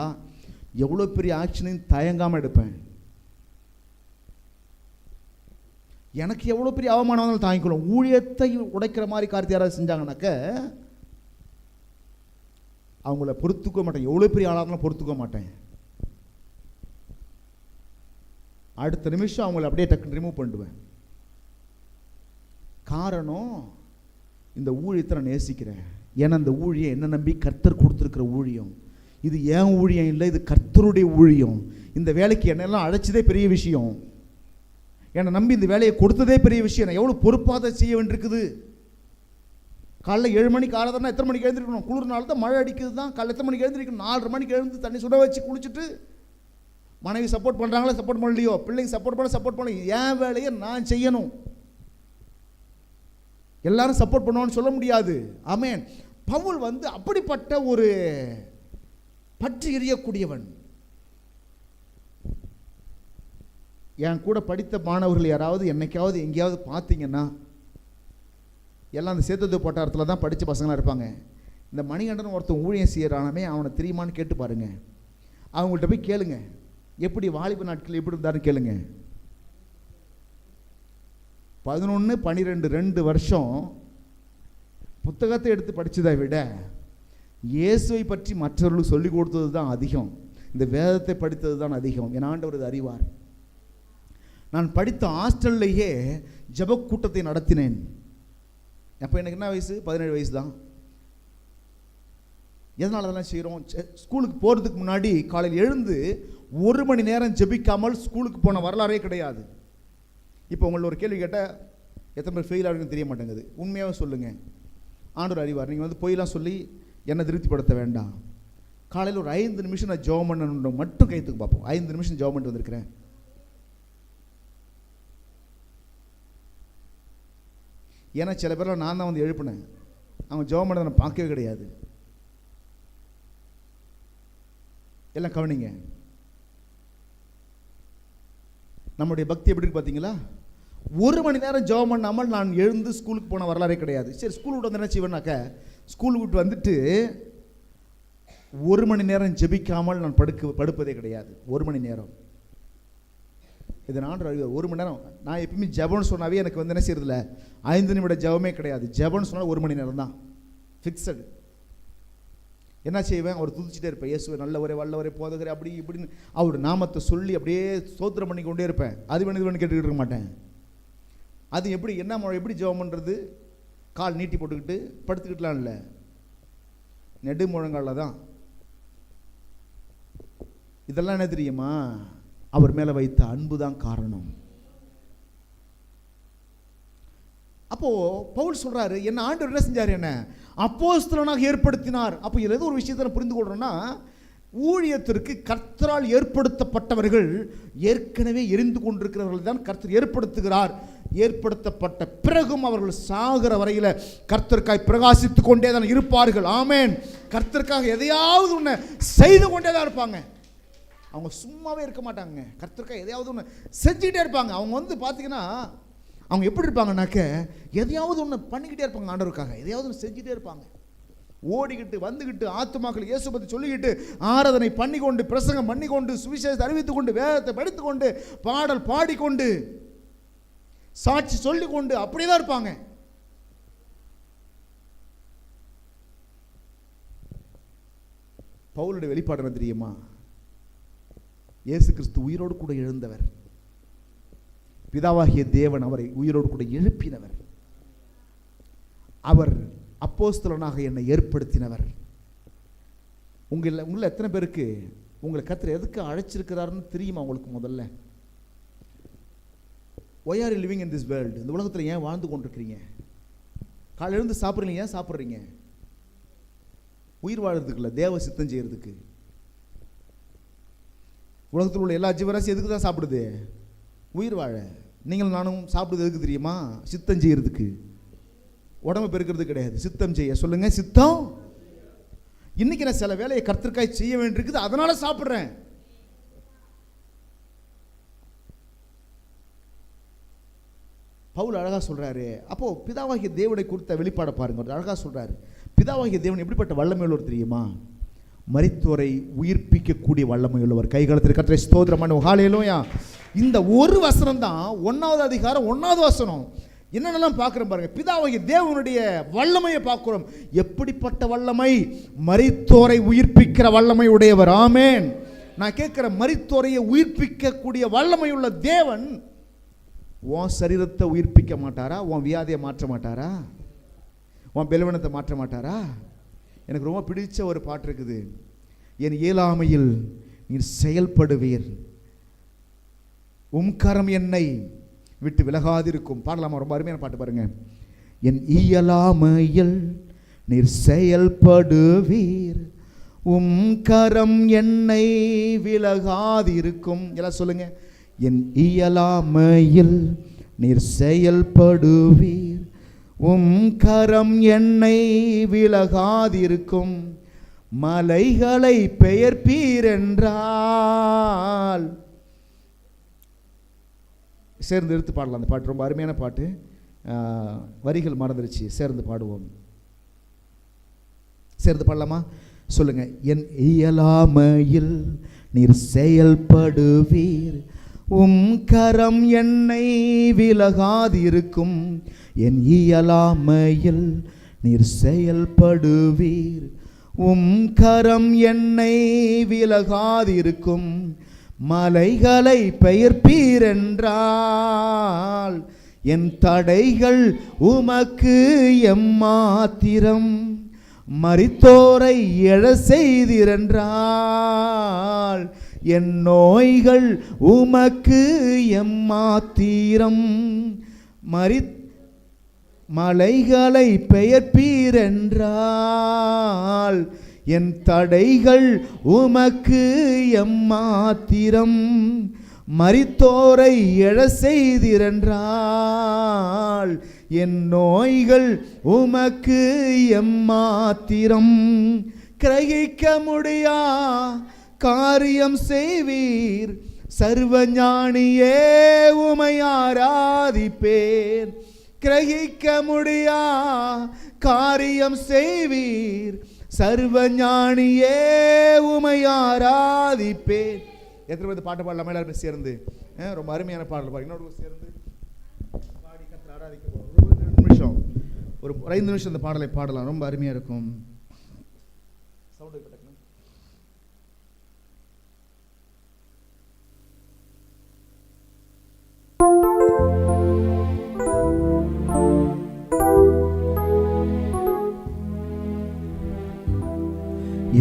எவ்வளோ பெரிய ஆக்ஷனையும் தயங்காமல் எடுப்பேன். எனக்கு எவ்வளோ பெரிய அவமானம் வந்தாலும் தாங்கிக்கொள்ளும். ஊழியத்தை உடைக்கிற மாதிரி காரியத்தை யாராவது செஞ்சாங்கன்னாக்க அவங்கள பொறுத்துக்க மாட்டேன். எவ்வளோ பெரிய ஆளாக பொறுத்துக்க மாட்டேன். அடுத்த நிமிஷம் அவங்கள அப்படியே டக்குன்னு ரிமூவ் பண்ணிடுவேன். காரணம், இந்த ஊழியத்தை நான் நேசிக்கிறேன். ஏன்னா இந்த ஊழியம் என்ன நம்பி கர்த்தர் கொடுத்துருக்கிற ஊழியம். இது ஏன் ஊழியம் இல்லை, இது கர்த்தருடைய ஊழியம். இந்த வேலைக்கு என்னெல்லாம் அழைச்சதே பெரிய விஷயம். என்னை நம்பி இந்த வேலையை கொடுத்ததே பெரிய விஷயம். நான் எவ்வளோ பொறுப்பாக செய்ய வேண்டியிருக்குது. காலைல 7 மணிக்கு ஆறாதான் எத்தனை மணிக்கு எழுந்திருக்கணும்? குளிர்னால தான், மழை அடிக்குது தான். காலைல எத்தனை மணிக்கு எழுந்திருக்கணும்? 4:30 மணிக்கு எழுந்து தண்ணி சுட வச்சு குளிச்சுட்டு, மனைவி சப்போர்ட் பண்ணுறாங்களோ சப்போர்ட் பண்ணலையோ, பிள்ளைங்க சப்போர்ட் பண்ண என் வேலையை நான் செய்யணும். எல்லாரும் சப்போர்ட் பண்ணுவான்னு சொல்ல முடியாது. ஆமென். பவுல் அப்படிப்பட்ட ஒரு பற்றி எரியக்கூடியவன். என் கூட படித்த மாணவர்கள் யாராவது என்னைக்காவது எங்கேயாவது பார்த்தீங்கன்னா, எல்லாம் அந்த சேத்துவ போட்டாரத்தில் தான் படித்த பசங்களாக இருப்பாங்க. இந்த மணிகண்டன் ஒருத்தன் ஊழியம் செய்கிறானே, அவனை தெரியுமான்னு கேட்டு பாருங்க. அவங்கள்ட்ட போய் கேளுங்க, எப்படி வாலிப நாட்கள் எப்படி இருந்தாருன்னு கேளுங்க. 11, 12, 2 வருஷம் புத்தகத்தை எடுத்து படித்ததை விட இயேசுவை பற்றி மற்றவர்களுக்கு சொல்லிக் கொடுத்தது தான் அதிகம். இந்த வேதத்தை படித்தது தான் அதிகம். என் ஆண்டவர் இது அறிவார். நான் படித்த ஹாஸ்டல்லையே ஜெப கூட்டத்தை நடத்தினேன். அப்போ எனக்கு என்ன வயசு? 17 வயசு தான். எதனால் அதெல்லாம் செய்கிறோம்? ஸ்கூலுக்கு போகிறதுக்கு முன்னாடி காலையில் எழுந்து 1 மணி நேரம் ஜெபிக்காமல் ஸ்கூலுக்கு போன வரலாறே கிடையாது. இப்போ உங்களை ஒரு கேள்வி கேட்டால் எத்தனை பேர் ஃபெயில் ஆகுதுன்னு தெரிய மாட்டேங்குது. உண்மையாக சொல்லுங்கள், ஆண்டவர் அறிவார். நீங்கள் பொய்லாம் சொல்லி என்னை திருப்திப்படுத்த வேண்டாம். காலையில் ஒரு 5 நிமிஷம் நான் ஜெபம் பண்ணணும் மட்டும் கைத்துக்கு பார்ப்போம். 5 நிமிஷம் ஜெபம் பண்ணிட்டு வந்திருக்கிறேன். ஏன்னா சில பேர்லாம் நான் தான் எழுப்பினேன். அவங்க ஜெபம் பண்ணதை நான் பார்க்கவே கிடையாது. எல்லாம் கவனிங்க. நம்முடைய பக்தி எப்படி இருக்கு பார்த்தீங்களா? 1 மணி நேரம் ஜெபம் பண்ணாமல் நான் எழுந்து ஸ்கூலுக்கு போன வரலாறே கிடையாது. சரி, ஸ்கூல் விட்டு வந்து என்ன செய்வேன்னாக்க, ஸ்கூல் விட்டு வந்துட்டு 1 மணி நேரம் ஜெபிக்காமல் நான் படுப்பதே கிடையாது. 1 மணி நேரம். இது நான் 1 மணி நேரம். நான் எப்பயுமே ஜெபம்னு சொன்னாவே எனக்கு என்ன செய்யறதில்ல, 5 நிமிட ஜெபமே கிடையாது. ஜெபம்னு சொன்னால் 1 மணி நேரம் தான் ஃபிக்ஸடு. என்ன செய்வேன்? அவர் துதிச்சுட்டே இருப்பேன். இயேசுவை நல்லவரே வல்லவரே போதகரே அப்படி இப்படின்னு அவர் நாமத்தை சொல்லி அப்படியே ஸ்தோத்திரம் பண்ணி கொண்டே இருப்பேன். அது வேணும் இது வேணும் கேட்டுக்கிட்டு இருக்க மாட்டேன். அது எப்படி எப்படி ஜெபம் பண்ணுறது? கால் நீட்டி போட்டுக்கிட்டு படுத்துக்கிட்டலாம் இல்லை, நெடு முழங்கால தான். இதெல்லாம் என்ன தெரியுமா? அவர் மேலே வைத்த அன்பு தான் காரணம். அப்போ பவுல் சொல்றாரு, என்ன ஆண்டவர் என்ன செஞ்சார்? என்ன அப்போஸ்தலனாக ஏற்படுத்தினார். அப்போ இதுல ஏதோ ஒரு விஷயத்தை புரிந்து கொள்றோம்னா, ஊழியத்திற்கு கர்த்தரால் ஏற்படுத்தப்பட்டவர்கள் ஏற்கனவே எரிந்து கொண்டிருக்கிறவர்கள் தான் கர்த்தர் ஏற்படுத்துகிறார். ஏற்படுத்தப்பட்ட பிறகும் அவர்கள் சாகிற வரையில கர்த்தருக்காய் பிரகாசித்துக் கொண்டே தான் இருப்பார்கள். ஆமென். கர்த்தருக்காக எதையாவது ஒன்று செய்து கொண்டே தான் இருப்பாங்க. அவங்க சும்மாவே இருக்க மாட்டாங்க. கர்த்தருக்காக எதையாவது ஒன்று செஞ்சுக்கிட்டே இருப்பாங்க. அவங்க பார்த்தீங்கன்னா அவங்க எப்படி இருப்பாங்கன்னாக்க, எதையாவது ஒன்று பண்ணிக்கிட்டே இருப்பாங்க. ஆண்டவருக்காக எதையாவது ஒன்று செஞ்சுட்டே இருப்பாங்க. ஓடிக்கிட்டு வந்துக்கிட்டு ஆத்துமாக்கள் இயேசு பற்றி சொல்லிக்கிட்டு ஆராதனை பண்ணிக்கொண்டு பிரசங்கம் பண்ணிக்கொண்டு சுவிசேஷத்தை அறிவித்துக் கொண்டு வேதத்தை படித்துக்கொண்டு பாடல் பாடிக்கொண்டு சாட்சி சொல்லிக்கொண்டு அப்படியே தான் இருப்பாங்க. பவுலுடைய வெளிப்பாடு என்ன தெரியுமா? இயேசு கிறிஸ்து உயிரோடு கூட எழுந்தவர். பிதாவாகிய தேவன் அவரை உயிரோடு கூட எழுப்பினவர். அவர் அப்போஸ்தலனாக என்னை ஏற்படுத்தினவர். உங்களை எத்தனை பேருக்கு உங்களை கர்த்தர் எதுக்கு அழைச்சிருக்கிறாருன்னு தெரியுமா உங்களுக்கு? முதல்ல, why are you living in this world? இந்த உலகத்தில் ஏன் வாழ்ந்து கொண்டிருக்கிறீங்க? காலையில் எழுந்து சாப்பிட்றீங்க. ஏன் சாப்பிட்றீங்க? உயிர் வாழ்றதுக்கு இல்லை, தேவ சித்தம் செய்யறதுக்கு. உலகத்தில் உள்ள எல்லா ஜீவராசி எதுக்கு தான் சாப்பிடுது? உயிர் வாழ. நீங்கள் நானும் சாப்பிடுறது எதுக்கு தெரியுமா? சித்தம் செய்யறதுக்கு. உடம்பு பெருக்கிறது கிடையாது, சித்தம் செய்ய. சொல்லுங்க, சித்தம். இன்னைக்கு நான் சில வேலையை கர்த்தருக்காய் செய்ய வேண்டியிருக்குது, அதனால சாப்பிட்றேன். பவுல் அழகா சொல்றாரு. அப்போ பிதாவாகிய தேவனை குறித்த வெளிப்பாட பாருங்க. அழகா சொல்றாரு, பிதாவாகிய தேவன் எப்படிப்பட்ட வல்லமை உள்ளவர் தெரியுமா? மரித்தோரை உயிர்ப்பிக்கக்கூடிய வல்லமை உள்ளவர். கைகளத்தில் கர்த்தரை ஸ்தோத்திரம் பண்ணுவோம். ஹல்லேலூயா. இந்த ஒரு வசனம் தான் 1வது அதிகாரம் 1வது வசனம். என்னென்னலாம் பார்க்குறோம் பாருங்க. பிதாவாகிய தேவனுடைய வல்லமையை பார்க்கிறோம். எப்படிப்பட்ட வல்லமை? மரித்தோரை உயிர்ப்பிக்கிற வல்லமை உடையவர். ஆமென். நான் கேட்கிற, மரித்தோரையை உயிர்ப்பிக்கக்கூடிய வல்லமை உள்ள தேவன் உன் சரீரத்தை உயிர்ப்பிக்க மாட்டாரா? உன் வியாதியை மாற்ற மாட்டாரா? உன் பெலவனத்தை மாற்ற மாட்டாரா? எனக்கு ரொம்ப பிடிச்ச ஒரு பாட்டு இருக்குது. என் இயலாமையில் நீர் செயல்படுவீர், கரம் என்னை விட்டு விலகாதிருக்கும். பாடலாமா? ரொம்ப அருமையான பாட்டு பாருங்க. என் இயலாமையில் நீர் செயல்படுவீர், கரம் என்னை விலகாதிருக்கும். எல்லாம் சொல்லுங்க. என் இயலாமையில் நீர் செயல்படுவீர், கரம் என்னை விலகாதிருக்கும். மலைகளை பெயர்ப்பீர் என்றால். சேர்ந்து எடுத்து பாடலாம். அந்த பாட்டு ரொம்ப அருமையான பாட்டு. வரிகள் மறந்துருச்சு, சேர்ந்து பாடுவோம். சேர்ந்து பாடலாமா? சொல்லுங்க. என் இயலாமையில் நீர் செயல்படுவீர், கரம் என்னை விலகாதிருக்கும். என் இயலாமையில் நீர் செயல்படுவீர், கரம் என்னை விலகாதிருக்கும். மலைகளை பெயர்ப்பீர் என்றால் என் தடைகள் உமக்கு எம்மாத்திரம். மரித்தோரை எழ செய்திரென்றால் என் நோய்கள் உமக்கு எம்மாத்திரம். மலைகளை பெயர்ப்பீர் என்றால் என் தடைகள் உமக்கு எம்மாத்திரம். மரித்தோரை எழ செய்திரென்றால் என் நோய்கள் உமக்கு எம்மாத்திரம். கிரகிக்க முடியா காரியம் செய்வீர், சர்வஞானியே உமை ஆராதிப்பேன். கிரகிக்க முடியா காரியம் செய்வீர், சர்வஞானியே உமை ஆராதிப்பேன். எத்தனை பேர் பாட்டு பாடலாம்? எல்லாருமே சேர்ந்து ரொம்ப அருமையான பாடல் பாருங்க. இன்னொரு சேர்ந்து பாடி கர்த்தரை ஆராதிக்க போறோம். ஒரு 2 நிமிஷம், ஒரு 5 நிமிஷம் இந்த பாடலை பாடலாம். ரொம்ப அருமையா இருக்கும். சவுண்ட்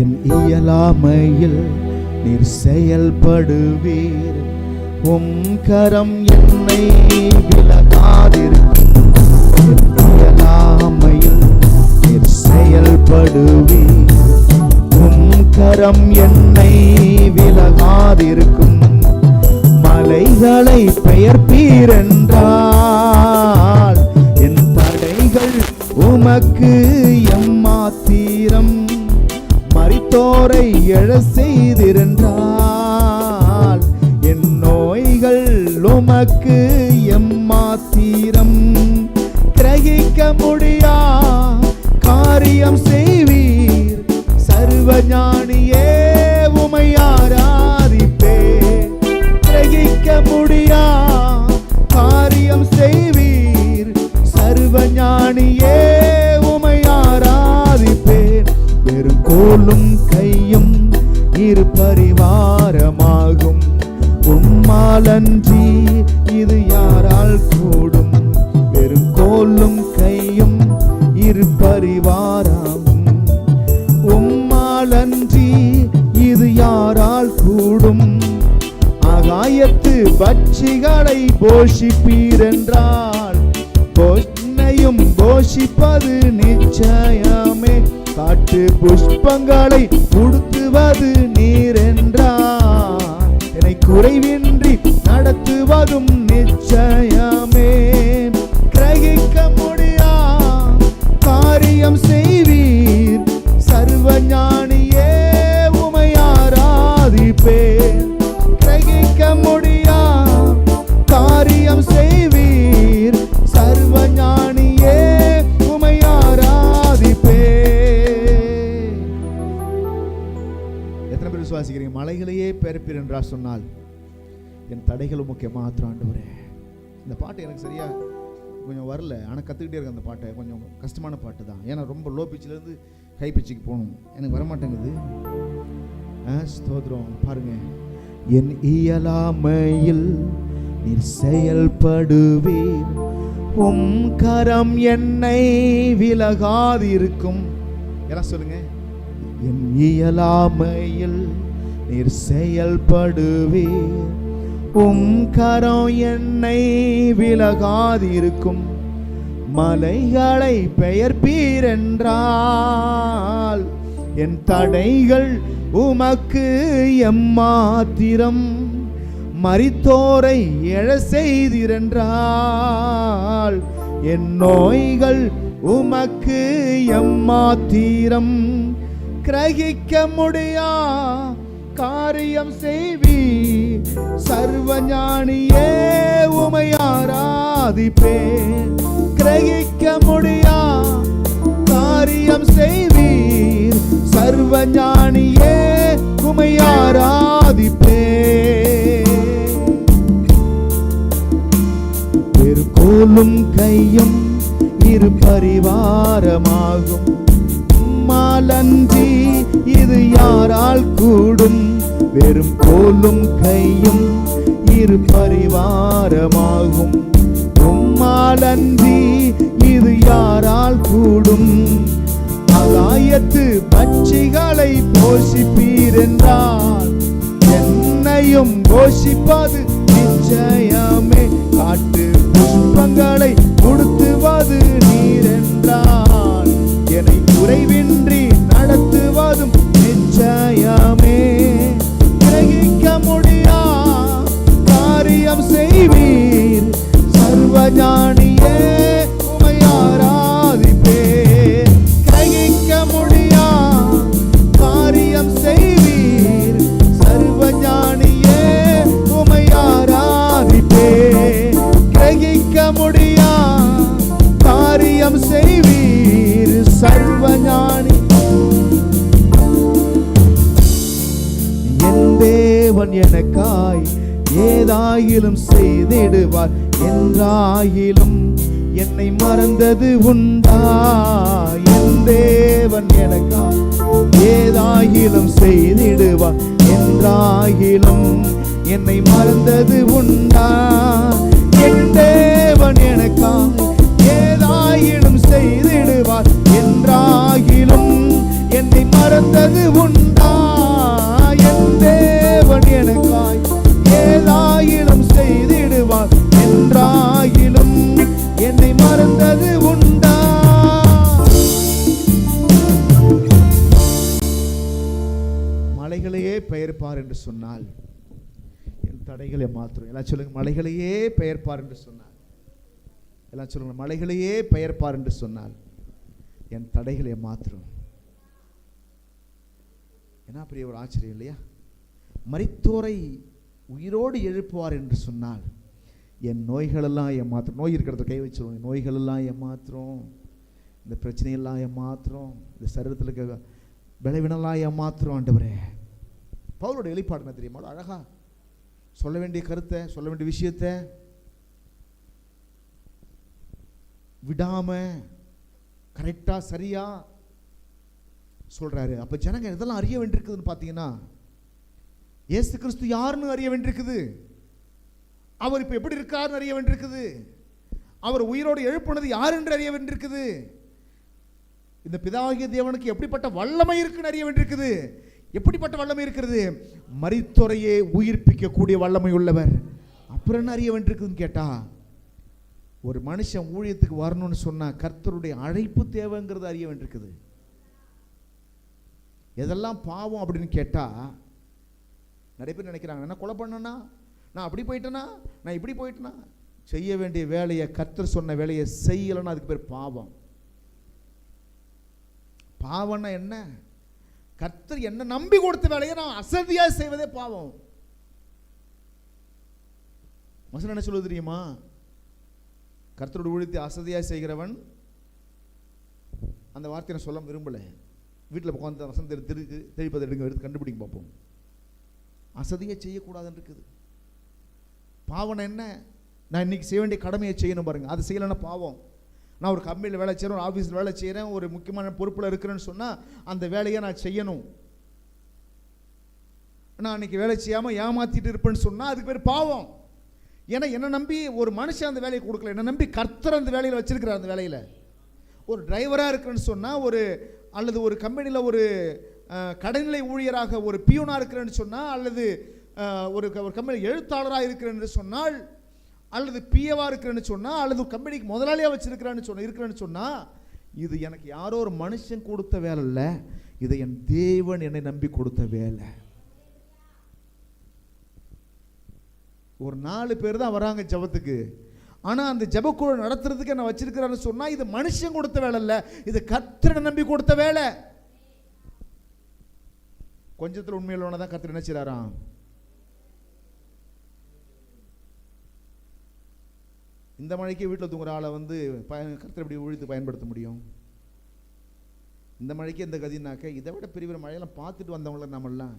என் இயலாமையில் நீர் செயல்படுவீர், கரம் என்னை விலகாதிருக்கும். என் இயலாமையில் நீர் செயல்படுவீர், கரம் என்னை விலகாதிருக்கும். மலைகளை பெயர்ப்பீர் என்றால் என் தடைகள் உமக்கு எம்மாத்திரம். மரித்தோரை எழ செய்திருந்தால் என் நோய்கள் உமக்கு எம்மாத்திரம். கிரகிக்க முடியா காரியம் செய்வீர், சர்வஞானியே உமை ஆராதிப்பேன். கிரகிக்க முடியா காரியம் செய்வீர், சர்வஞானியே உமை ஆராதிப்பேன். கோலும் கையும் இரு பரிவாரமாகும், உம்மாலன்றி இது யாரால் கூடும். வெறும் கோலும் கையும் இரு பரிவாரமும், உம்மாலன்றி இது யாரால் கூடும். ஆகாயத்து பட்சிகளை போஷிப்பீர் என்றால் என்னையும் போஷிப்பது நிச்சயமே. காட்டு புஷ்பங்களை உடுத்துவது நீர் என்றார், என்னை குறைவின்றி நடத்துவதும் நிச்சயமே. கிரகிக்க முடியா காரியம் செய்வீர், சர்வஞானியே உமை ஆராதிப்பேன். கிரகிக்க முடியா காரியம் செய்வீர், வாசிக்கிறீங்க, மலைகளையே பெயர்ப்பீர் என்றார் சொன்னால் என் தடைகள் உமக்கு மாத்திரம் ஆண்டவரே. இந்த பாட்டு எனக்கு சரியா கொஞ்சம் வரல, ஆனால் கற்றுக்கிட்டே இருக்கேன். அந்த பாட்டை கொஞ்சம் கஷ்டமான பாட்டு தான், ஏன்னா ரொம்ப லோ பிச்சிலேருந்து ஹை பிச்சுக்கு போகணும், எனக்கு வரமாட்டேங்குது. ஸ்தோத்திரம். பாருங்க, என் இயலாமையில் நீர் செயல்படுவீர், உம் கரம் என்னை விலகாதிருக்கும். எல்லாம் சொல்லுங்க, என் இயலாமையில் நீர் செயல்படுவீர், உம் கரம் என்னை விலகாதிருக்கும். மலைகளை பெயர்ப்பீர் என்றால் என் தடைகள் உமக்கு எம்மாத்திரம். மரித்தோரை எழ செய்திரென்றால் என் நோய்கள் உமக்கு எம்மாத்திரம். கிரகிக்க முடியா காரியம் செய்வி, சர்வஞானியே உமை ஆராதிப்பேன். கிரகிக்க முடியா காரியம் செய்வீர், சர்வஞானியே உமை ஆராதிப்பேன். பெருகோலும் கையும் இரு பரிவாரமாகும், மாலன்றி இது யாரால் கூடும். வெறும் கோலும் கையும் இரு பரிவாரமாகும், உம்மாலன்றி இது யாரால் கூடும். ஆகாயத்து பட்சிகளை போஷிப்பீர் என்றால் என்னையும் போஷிப்பது நிச்சயமே. காட்டு புஷ்பங்களை கொடுத்துவது நீர் என்றால் என்னை குறைவின்றி நடத்துவதும் நிச்சயமே. கிரகிக்க முடியா காரியம் செய்வீர், சர்வஞானியே உமை ஆராதிப்பேன். கிரகிக்க முடியா காரியம் செய்வீர், சர்வஞானியே உமை ஆராதிப்பேன். கிரகிக்க முடியா காரியம் செய்வீர், சர்வஞானி. என் தேவன் எனக்காய் ஏதாயிலும் செய்திடுவார் என்றாயிலும் என்னை மறந்தது உண்டா. என் தேவன் எனக்காய் ஏதாயிலும் செய்திடுவார் என்றாயிலும் என்னை மறந்தது உண்டா. என் தேவன் எனக்காய் ஏதாயிலும் செய்திடுவார் என்றாயிலும் என்னை மறந்தது உண்டா. என் தேவன் எனக்காய் ஏதாயிலும் செய்திடுவார் என்றாயிலும் என்னை மறந்தது உண்டா. மலைகளையே பெயர்ப்பார் என்று சொன்னால் என் தடைகளை மாத்திரம். எல்லாம் சொல்லுங்க, மலைகளையே பெயர்ப்பார் என்று சொன்னார். எல்லாம் சொல்லுங்க, மலைகளையே பெயர்ப்பார் என்று சொன்னால் என் தடைகளை மாத்திரம். என்ன பெரிய ஒரு ஆச்சரியம் இல்லையா? மரித்தோரை உயிரோடு எழுப்புவார் என்று சொன்னால் என் நோய்களெல்லாம் ஏமாத்திரம். நோய் இருக்கிறத கை வச்சிருவோம், நோய்களெல்லாம் ஏமாத்திரம், இந்த பிரச்சனையெல்லாம் ஏமாத்திரம், இந்த சரீரத்தில் இருக்க விளைவினெல்லாம் ஏமாத்திரம். ஆண்டவரே, பவுலோட வெளிப்பாடு என்ன தெரியுமா? அழகா சொல்ல வேண்டிய கருத்தை, சொல்ல வேண்டிய விஷயத்தை விடாம கரெக்டா சரியா சொல்றாரு. அப்ப ஜனங்க இதெல்லாம் அறிய வேண்டியிருக்குதுன்னு பார்த்தீங்கன்னா, இயேசு கிறிஸ்து யாருன்னு அறிய வேண்டியிருக்குது, அவர் இப்ப எப்படி இருக்காருன்னு அறிய வேண்டியிருக்குது, அவர் உயிரோடு எழுப்புனது யார் என்று அறிய வேண்டியிருக்குது, இந்த பிதாவாகிய தேவனுக்கு எப்படிப்பட்ட வல்லமை இருக்குன்னு அறிய வேண்டியிருக்குது. எப்படிப்பட்ட வல்லமை இருக்கிறது? மரித்தோரையே உயிர்ப்பிக்கக்கூடிய வல்லமை உள்ளவர். அப்புறம் என்ன அறிய வேண்டியிருக்குதுன்னு கேட்டா, ஒரு மனுஷன் ஊழியத்துக்கு வரணும்னு சொன்னா கர்த்தருடைய அழைப்பு தேவைங்கிறது அறிய வேண்டியிருக்குது. எதெல்லாம் பாவம் அப்படின்னு கேட்டா, நிறைய பேர் நினைக்கிறாங்க, என்ன கொலை பண்ணனா, நான் அப்படி போயிட்டேனா, நான் இப்படி போயிட்டேனா. செய்ய வேண்டிய வேலையை, கர்த்தர் சொன்ன வேலையை செய்யலைன்னா அதுக்கு பேர் பாவம். பாவம்னா என்ன? கர்த்தர் என்ன நம்பி கொடுத்த வேலையை நான் அசதியா செய்வதே பாவம். வசனம் என்ன சொல்லுது தெரியுமா? கர்த்தருடைய ஊழியத்தை அசதியா செய்கிறவன், அந்த வார்த்தையை நான் சொல்ல விரும்பல, வீட்டில் உட்காந்து வசனத்தை தெளிப்பதை எடுங்க, எடுத்து கண்டுபிடிங்க பார்ப்போம். அசதியை செய்யக்கூடாதுன்னு இருக்குது. பாவம் என்ன? நான் இன்னைக்கு செய்ய வேண்டிய கடமையை செய்யணும் பாருங்க. அது செய்யலைன்னா பாவம். நான் ஒரு கம்பெனியில் வேலை செய்கிறேன், ஒரு ஆஃபீஸில் வேலை செய்கிறேன், ஒரு முக்கியமான பொறுப்பில் இருக்கிறேன்னு சொன்னால் அந்த வேலையை நான் செய்யணும். நான் அன்றைக்கி வேலை செய்யாமல் ஏமாற்றிட்டு இருப்பேன்னு சொன்னால் அதுக்கு பேர் பாவம். ஏன்னா என்னை நம்பி ஒரு மனுஷன் அந்த வேலையை கொடுக்கல, என்னை நம்பி கர்த்தர் அந்த வேலையில் வச்சிருக்கிறார். அந்த வேலையில் ஒரு டிரைவராக இருக்கிறேன்னு சொன்னால், அல்லது ஒரு கம்பெனியில் ஒரு கடைநிலை ஊழியராக ஒரு பியூனாக இருக்கிறேன்னு சொன்னால், அல்லது ஒரு கம்பெனி எழுத்தாளராக இருக்கிறேன்னு சொன்னால், அல்லது பிஏவா இருக்கிறேன்னு சொன்னால், அல்லது கம்பெனிக்கு முதலாளியாக இருக்கிறேன்னு சொன்னால், இது எனக்கு யாரோ ஒரு மனுஷன் கொடுத்த வேலை இல்லை, இதை என் தேவன் என்னை நம்பி கொடுத்த வேலை. ஒரு 4 பேர் தான் வராங்க ஜெபத்துக்கு. ஆனால் அந்த ஜெபக்குழு நடத்துறதுக்கு என்ன வச்சிருக்கிறான்னு சொன்னால், இது மனுஷன் கொடுத்த வேலை இல்லை, இது கர்த்தரை நம்பி கொடுத்த வேலை. கொஞ்சத்தில் உண்மையில தான் கர்த்தர் என்ன செய்றாராம்? இந்த மழைக்கு வீட்டில் தூங்குற ஆளை கர்த்தர் எப்படி உழித்து பயன்படுத்த முடியும்? இந்த மழைக்கு எந்த கதினாக்க, இதை விட பெரிய பெரிய மழையெல்லாம் பார்த்துட்டு வந்தவங்கள நம்மெல்லாம்,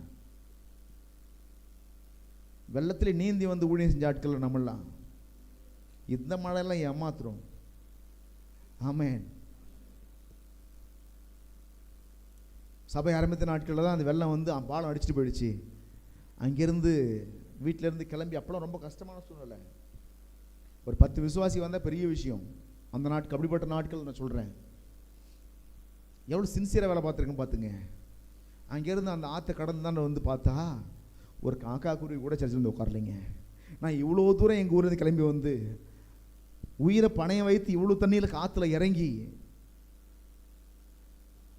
வெள்ளத்தில் நீந்தி வந்து ஊழியம் செஞ்ச ஆட்கள் நம்மெல்லாம், இந்த மழையெல்லாம் ஏமாத்துறோம். ஆமென். சபை ஆரம்பித்த நாட்களில் தான் அந்த வெள்ளம் பாலம் அடிச்சுட்டு போயிடுச்சு. அங்கேருந்து வீட்டிலேருந்து கிளம்பி அப்போலாம் ரொம்ப கஷ்டமான சூழ்நிலை. ஒரு 10 விசுவாசி வந்தால் பெரிய விஷயம். அந்த நாட்கள் அப்படிப்பட்ட நாட்கள் நான் சொல்கிறேன். எவ்வளோ சின்சியராக வேலை பார்த்துருக்கேன் பார்த்துங்க. அங்கேருந்து அந்த ஆற்றை கடந்து தான் பார்த்தா ஒரு காக்கா குருவி கூட சர்ச்சில் உட்காரலைங்க. நான் இவ்வளோ தூரம் எங்கள் ஊர்லேருந்து கிளம்பி உயிரை பணையம் வைத்து இவ்வளோ தண்ணியில் காற்றுல இறங்கி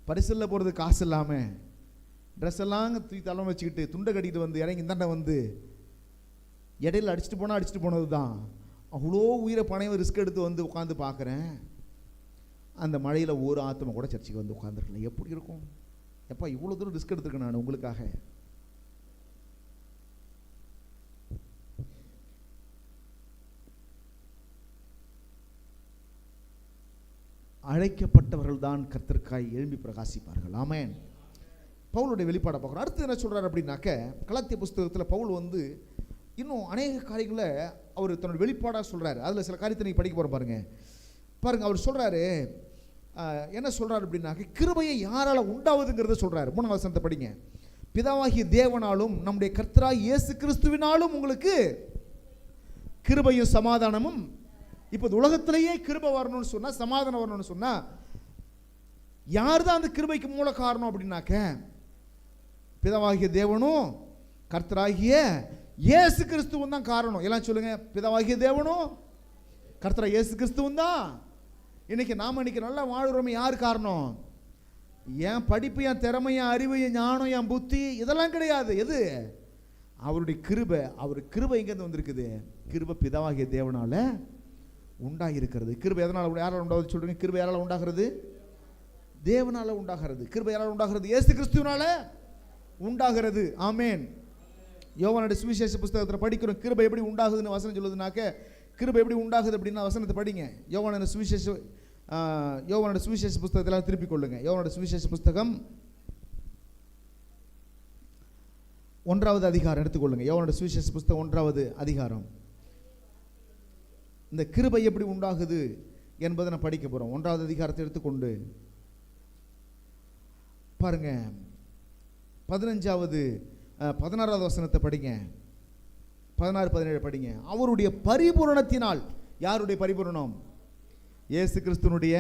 பரிசலில் போகிறது காசு இல்லாமல் ட்ரெஸ் எல்லாம் தூக்கி தலைமை வச்சுக்கிட்டு துண்டை கட்டிட்டு இறங்கி இந்தாண்ட இடையில அடிச்சுட்டு போனது தான். அவ்வளோ உயிரை பணையம் ரிஸ்க் எடுத்து உட்காந்து பார்க்குறேன். அந்த மழையில் ஒரு ஆத்மா கூட சர்ச்சுக்கு உட்காந்துருக்கல. எப்படி இருக்கும்? எப்பா இவ்வளோ தூரம் ரிஸ்க் எடுத்துருக்கேன் நான் உங்களுக்காக. அழைக்கப்பட்டவர்கள் தான் கர்த்தருக்காய் எழும்பி பிரகாசிப்பார்கள். ஆமென். பவுலுடைய வெளிப்பாடை பார்க்குறோம். அடுத்து என்ன சொல்கிறார் அப்படின்னாக்க, கலாத்திய புஸ்தகத்தில் பவுல் இன்னும் அநேக காரியங்களை அவர் தன்னோட வெளிப்பாடாக சொல்கிறார். அதில் சில காரியத்தை நீங்கள் படிக்க போகிற பாருங்க. அவர் சொல்கிறாரு, என்ன சொல்கிறார் அப்படின்னாக்க, கிருபையை யாரால் உண்டாவதுங்கிறத சொல்கிறார். 3ஆம் வசனத்தை படிங்க. பிதாவாகிய தேவனாலும் நம்முடைய கர்த்தராகிய இயேசு கிறிஸ்துவினாலும் உங்களுக்கு கிருபையும் சமாதானமும். இப்போ உலகத்திலேயே கிருபை வரணும்னு சொன்னால், சமாதானம் வரணும்னு சொன்னால், யார் தான் அந்த கிருபைக்கு மூல காரணம் அப்படின்னாக்க, பிதாவாகிய தேவனும் கர்த்தராகிய இயேசு கிறிஸ்துவும் தான் காரணம். எல்லாம் சொல்லுங்க, பிதாவாகிய தேவனும் கர்த்தராகிய இயேசு கிறிஸ்துவும் தான். இன்னைக்கு நல்லா வாழ்கிறோமே யார் காரணம்? என் படிப்பு, என் திறமை, என் அறிவு, என் ஞானம், என் புத்தி இதெல்லாம் கிடையாது. எது? அவருடைய கிருபை. அவர் கிருபை எங்கேருந்து வந்திருக்குது? கிருபை பிதாவாகிய தேவனால உண்டாகி இருக்கிறது. கிருபை எதனால் யாரால் உண்டாகுது சொல்றீங்க? கிருபை யாரால் உண்டாகிறது? தேவனால உண்டாகிறது. கிருபை யாரால் உண்டாகிறது? இயேசு கிறிஸ்துவினால உண்டாகிறது. ஆமென். யோவானுடைய சுவிசேஷ புஸ்தகத்தில் படிக்கிறோம் கிருபை எப்படி உண்டாகுதுன்னு வசனம் சொல்லுதுனாக்க, கிருபை எப்படி உண்டாகுது அப்படின்னா வசனத்தை படிங்க. யோவானுடைய சுவிசேஷ புஸ்தகத்தில் திருப்பிக் கொள்ளுங்க. யோவானுடைய சுவிசேஷ புஸ்தகம் 1வது அதிகாரம் எடுத்துக்கொள்ளுங்க. யோவானுடைய சுவிசேஷ புஸ்தகம் 1வது அதிகாரம். இந்த கிருபை எப்படி உண்டாகுது என்பதை நான் படிக்க போகிறோம். 1வது அதிகாரத்தை எடுத்துக்கொண்டு பாருங்க. 16வது வசனத்தை படிங்க. 16, 17 படிங்க. அவருடைய பரிபூரணத்தினால். யாருடைய பரிபூரணம்? இயேசு கிறிஸ்துனுடைய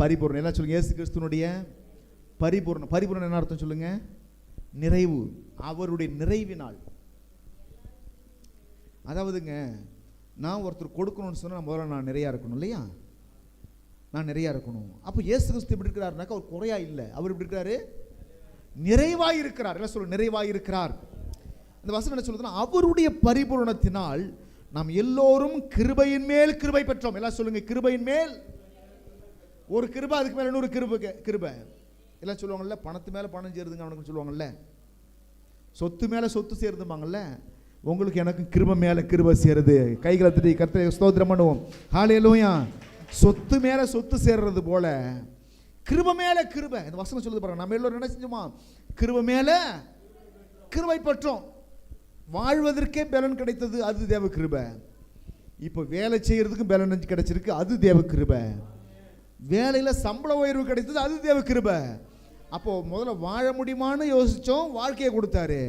பரிபூரணம். எல்லாம் சொல்லுங்க, இயேசு கிறிஸ்துனுடைய பரிபூரணம். பரிபூரணம் என்ன அர்த்தம் சொல்லுங்க? நிறைவு. அவருடைய நிறைவினால். அதாவதுங்க, நான் ஒருத்தர் கொடுக்கணும்னு சொன்னால் முதல்ல நான் நிறையா இருக்கணும் இல்லையா? நான் நிறையா இருக்கணும். அப்போ இயேசு கிறிஸ்து எப்படி இருக்கிறாருனாக்கா அவர் குறையா இல்லை. அவர் எப்படி இருக்கிறாரு? நிறைவாய் இருக்கிறார். எல்லாம் சொல்லுங்க, நிறைவாய் இருக்கிறார். இந்த வசனம் என்ன சொல்லுதுன்னா, அவருடைய பரிபூரணத்தினால் நாம் எல்லோரும் கிருபையின் மேல் கிருபை பெற்றோம். எல்லாம் சொல்லுங்க, கிருபையின் மேல் ஒரு கிருபை, அதுக்கு மேல இன்னொரு கிருபை. எல்லாம் சொல்லுவாங்கல்ல, பணத்து மேல பணம் சேருதுங்க அவனுக்கு சொல்லுவாங்கல்ல, சொத்து மேல சொத்து சேருதுமாங்கல்ல. உங்களுக்கு எனக்கு கிருபை மேல கிருபை சேருது. கைகளை தட்டி கர்த்தரை ஸ்தோத்திரம் பண்ணுவோம். ஹல்லேலூயா. சொத்து மேல சொத்து சேர்றது போல கிருபை மேல கிருபை. இந்த வசனம் சொல்லுது பாருங்க. நம்ம எல்லோரும் என்ன செஞ்சோமா? கிருபை மேல கிருபை பெற்றோம். வாழ்வதற்கே பலன் கிடைத்தது, அது தேவ கிருபை. இப்போ வேலை செய்யறதுக்கு பலன் கிடைச்சிருக்கு, அது தேவ கிருபை. வேலையில சம்பள உயர்வு கிடைத்தது, அது தேவ கிருபை. அப்போ முதல்ல வாழ முடியுமான்னு யோசிச்சோம், வாழ்க்கையை கொடுத்தாரு.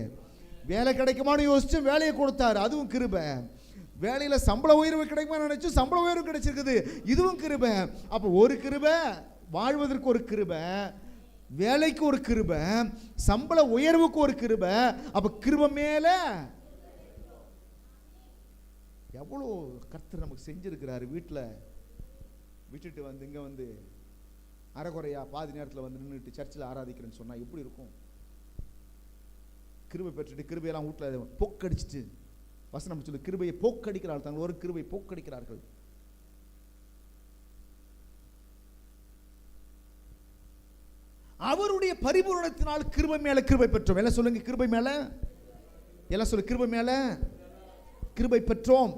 வேலை கிடைக்குமான்னு யோசிச்சோம், வேலையை கொடுத்தாரு, அதுவும் கிருபை. வேலையில சம்பள உயர்வு கிடைக்குமா நினைச்சோம், சம்பள உயர்வு கிடைச்சிருக்குது, இதுவும் கிருபை. அப்போ ஒரு கிருபை, வாழ்வதற்கு ஒரு கிருபை, வேலைக்கு ஒரு கிருபை, சம்பள உயர்வுக்கு ஒரு கிருபை. அப்ப கிருபை மேல எவ்வளோ கர்த்தர் நமக்கு செஞ்சிருக்கிறாரு. வீட்டில் விட்டுட்டு வந்து இங்கே வந்து அரைகுறையா பாதி நேரத்தில் வந்து நின்றுட்டு சர்ச்சில் ஆராதிக்கிறேன்னு சொன்னால் எப்படி இருக்கும்? கிருபை பெற்றுட்டு கிருபையெல்லாம் வீட்டில் போக்கடிச்சிட்டு, வசனம் சொல்லு, கிருபையை போக்கடிக்கிறார்கள், தாங்கள் ஒரு கிருபை போக்கடிக்கிறார்கள். அவருடைய பரிபூரணத்தினால் கிருபை மேல கிருபை பெற்றோம். எல்லாம் சொல்லுங்க, கிருபை மேல. எல்லாம் சொல்லு, கிருபை மேல கிருபை பெற்றோம்.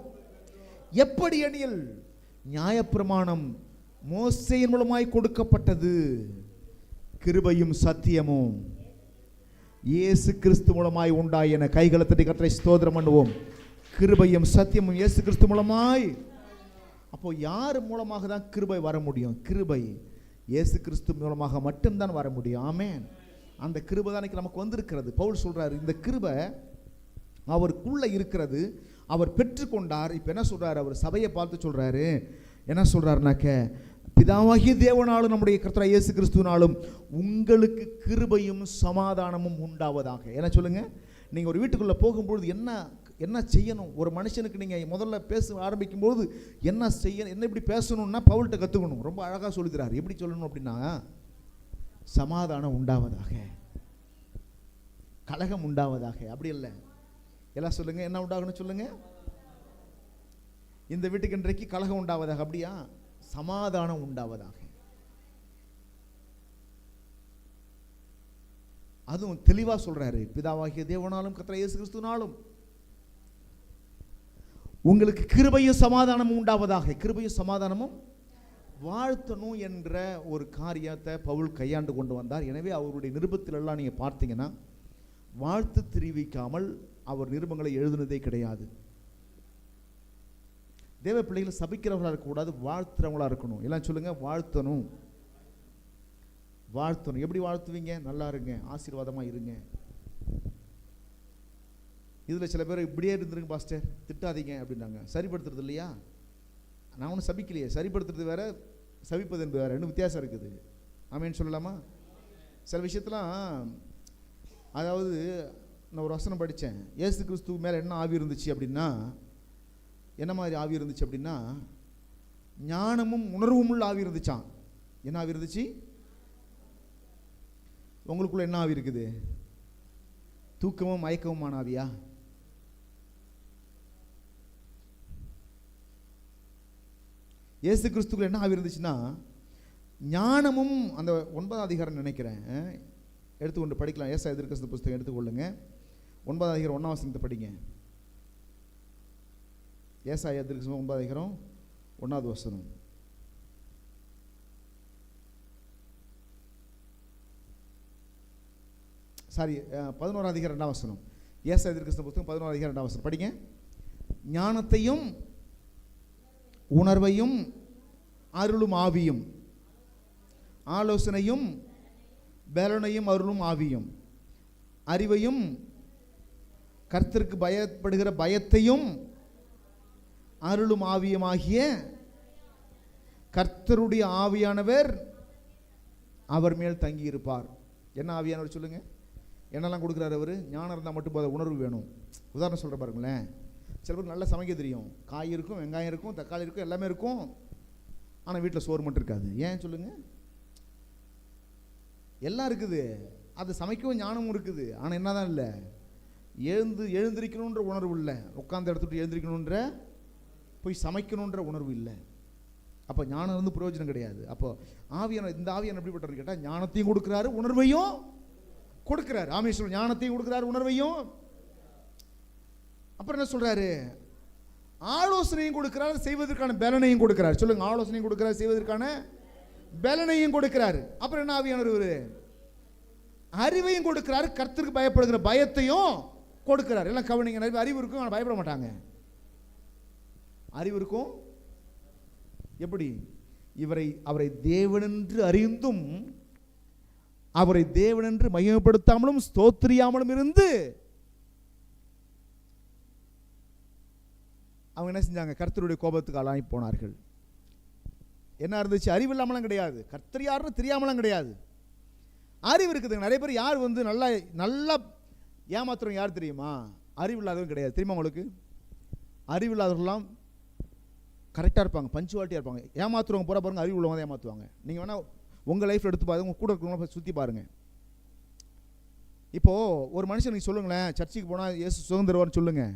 எப்படி எனில், நியாயப்பிரமாணம் மோசேயின் மூலமாய் கொடுக்கப்பட்டது, கிருபையும் சத்தியமும் இயேசு கிறிஸ்து மூலமாய் உண்டாயின. கைகளை தட்டி கர்த்தரை ஸ்தோத்திரம் பண்ணுவோம். கிருபையும் சத்தியமும் இயேசு கிறிஸ்து மூலமாய். அப்போ யார் மூலமாக தான் கிருபை வர முடியும்? கிருபை இயேசு கிறிஸ்து மூலமாக மட்டும்தான் வர முடியும். ஆமென். அந்த கிருபை தான் நமக்கு வந்திருக்கிறது. பவுல் சொல்றாரு, இந்த கிருபை அவருக்குள்ள இருக்கிறது, அவர் பெற்றுக்கொண்டார். இப்போ என்ன சொல்றாரு? அவர் சபையை பார்த்து சொல்றாரு, என்ன சொல்றாருனாக்க, பிதாவாகிய தேவனாலும் நம்முடைய கர்த்தராகிய இயேசு கிறிஸ்துவினாலும் உங்களுக்கு கிருபையும் சமாதானமும் உண்டாவதாக. என்ன சொல்லுங்க, நீங்கள் ஒரு வீட்டுக்குள்ளே போகும்பொழுது என்ன செய்யணும்? ஒரு மனுஷனுக்கு நீங்கள் முதல்ல பேச ஆரம்பிக்கும்போது என்ன செய்யணும், என்ன இப்படி பேசணும்னா பவுல்கிட்ட கற்றுக்கணும். ரொம்ப அழகாக சொல்லிக்கிறார். எப்படி சொல்லணும் அப்படின்னா, சமாதானம் உண்டாவதாக, கலகம் உண்டாவதாக. அப்படி இல்லை, எல்லாம் சொல்லுங்க, என்ன உண்டாகணும் சொல்லுங்க. இந்த வீட்டுக்கு இன்றைக்கு கலகம் உண்டாவதாக. அப்படியா? சமாதானம் உண்டாவதாக. அதுவும் தெளிவா சொல்றாரு, பிதாவாகிய தேவனாலும் கர்த்தராகிய இயேசு கிறிஸ்துவினாலும் உங்களுக்கு கிருபையும் சமாதானமும் உண்டாவதாக. கிருபையும் சமாதானமும் வாழ்த்தணும் என்ற ஒரு காரியத்தை பவுல் கையாண்டு கொண்டு வந்தார். எனவே அவருடைய நிருபத்தில் எல்லாம் நீங்க பார்த்தீங்கன்னா, வாழ்த்து தெரிவிக்காமல் அவர் நிருபங்களை எழுதுனதே கிடையாது. தேவ பிள்ளைகளை சபிக்கிறவங்களா இருக்கக்கூடாது, வாழ்த்துறவங்களா இருக்கணும். எல்லாம் சொல்லுங்க, வாழ்த்தணும். வாழ்த்தணும். எப்படி வாழ்த்துவீங்க? நல்லா இருங்க, ஆசீர்வாதமா இருங்க. இதுல சில பேர் இப்படியே இருந்துருங்க பாஸ்டர், திட்டாதீங்க அப்படின்னாங்க. சரிப்படுத்துறது இல்லையா? நான் ஒன்றும் சபிக்கலையே. சரிப்படுத்துறது வேற, சபிப்பது என்பது வேற, ரெண்டு வித்தியாசம் இருக்குது. ஆமேன்னு சொல்லலாமா? சில விஷயத்தெல்லாம், அதாவது நான் ஒரு வசனம் படித்தேன், இயேசு கிறிஸ்துவ மேலே என்ன ஆவி இருந்துச்சு அப்படின்னா, என்ன மாதிரி ஆவி இருந்துச்சு அப்படின்னா, ஞானமும் உணர்வும் உள்ள ஆவி இருந்துச்சான். என்ன ஆவி இருந்துச்சு? உங்களுக்குள்ள என்ன ஆவி இருக்குது? தூக்கமும் மயக்கமுமான ஆவியா? இயேசு கிறிஸ்துக்குள்ள என்ன ஆவி இருந்துச்சுன்னா, ஞானமும், அந்த 9ஆம் அதிகாரம் நினைக்கிறேன், எடுத்துக்கொண்டு படிக்கலாம். ஏசாயா தீர்க்கதரிசி புத்தகம் எடுத்துக்கொள்ளுங்க. 9ஆம் அதிகாரம் 1ஆம் வசனத்தை படிங்க. ஏசாயா தீர்க்கதரிசி 9ஆம் அதிகாரம் 1ஆவது வசனம். சாரி, 11ஆம் அதிகாரம் 2ஆம் வசனம். ஏசாயா தீர்க்கதரிசி புத்தகம் 11ஆம் அதிகாரம் 2ஆம் வசனம் படிங்க. ஞானத்தையும் உணர்வையும் அருளும் ஆவியும், ஆலோசனையும் பலனையும் அருளும் ஆவியும், அறிவையும் கர்த்தருக்கு பயப்படுகிற பயத்தையும் அருளும் ஆவியுமாகிய கர்த்தருடைய ஆவியானவர் அவர் மேல் தங்கி இருப்பார். என்ன ஆவியானவர் சொல்லுங்க? என்னெல்லாம் கொடுக்குறாரு அவர்? ஞானம் இருந்தால் மட்டும் போத, உணர்வு வேணும். உதாரணம் சொல்கிற பாருங்களேன், சில பேருக்கு நல்லா சமைக்க தெரியும், காய் இருக்கும், வெங்காயம் இருக்கும், தக்காளி இருக்கும், எல்லாமே இருக்கும், ஆனால் வீட்டில் சோறு மட்டும் இருக்காது. ஏன் சொல்லுங்க? எல்லாம் இருக்குது, அது சமைக்கவும் ஞானமும் இருக்குது, ஆனால் என்ன தான் இல்லை, எழுந்திருக்கணுன்ற உணர்வு இல்லை, உட்காந்து எடுத்துட்டு எழுந்திருக்கணுன்ற, போய் சமைக்கணுன்ற உணர்வு இல்லை. அப்போ ஞானம் இருந்து பிரயோஜனம் கிடையாது. அப்போ ஆவியான, இந்த ஆவியான எப்படிப்பட்டவர் கேட்டால், ஞானத்தையும் கொடுக்குறாரு, உணர்வையும் கொடுக்கிறார். ஆமேஸ்வரன் ஞானத்தையும் கொடுக்கிறார், உணர்வையும். அப்புறம் என்ன சொல்றாரு? ஆலோசனையும் கொடுக்கிறார், செய்வதற்கான பலனையும் கொடுக்கிறார். சொல்லுங்க, ஆலோசனையும் கொடுக்கிறார், செய்வதற்கான பலனையும் கொடுக்கிறார். அப்புறம் என்ன ஆவியானவர்? அறிவையும் கொடுக்கிறார், கர்த்தருக்கு பயப்படுகிற பயத்தையும் கொடுக்கிறார். எல்லாம் கவனிங்க. நிறைய அறிவு இருக்கும், ஆனால் பயப்பட மாட்டாங்க. அறிவு இருக்கும். எப்படி? அவரை தேவனென்று அறிந்தும் அவரை தேவனென்று மகிமைப்படுத்தாமலும் ஸ்தோத்திரியாமலும் இருந்து அவங்க என்ன செஞ்சாங்க? கர்த்தருடைய கோபத்துக்கு ஆளாகி போனார்கள். என்ன இருந்துச்சு? அறிவு இல்லாமலாம் கிடையாது, கர்த்தர் யாருன்னு தெரியாமலாம் கிடையாது, அறிவு இருக்குதுங்க. நிறைய பேர் யார் நல்லா நல்லா ஏமாத்துறவங்க யார் தெரியுமா? அறிவு இல்லாதவங்க கிடையாது. தெரியுமா உங்களுக்கு? அறிவு இல்லாதவர்கள்லாம் கரெக்டாக இருப்பாங்க, பஞ்சுவாலிட்டியாக இருப்பாங்க. ஏமாத்துறவங்க போகிற பாருங்க, அறிவு உள்ளவங்க தான் ஏமாற்றுவாங்க. நீங்கள் வேணால் உங்கள் லைஃப்பில் எடுத்து பாருங்க, உங்கள் கூட இருக்கிறவங்க சுற்றி பாருங்கள். இப்போது ஒரு மனுஷன் நீங்கள் சொல்லுங்களேன், சர்ச்சுக்கு போனால் இயேசு சுகம் தருவார்னு சொல்லுங்கள்.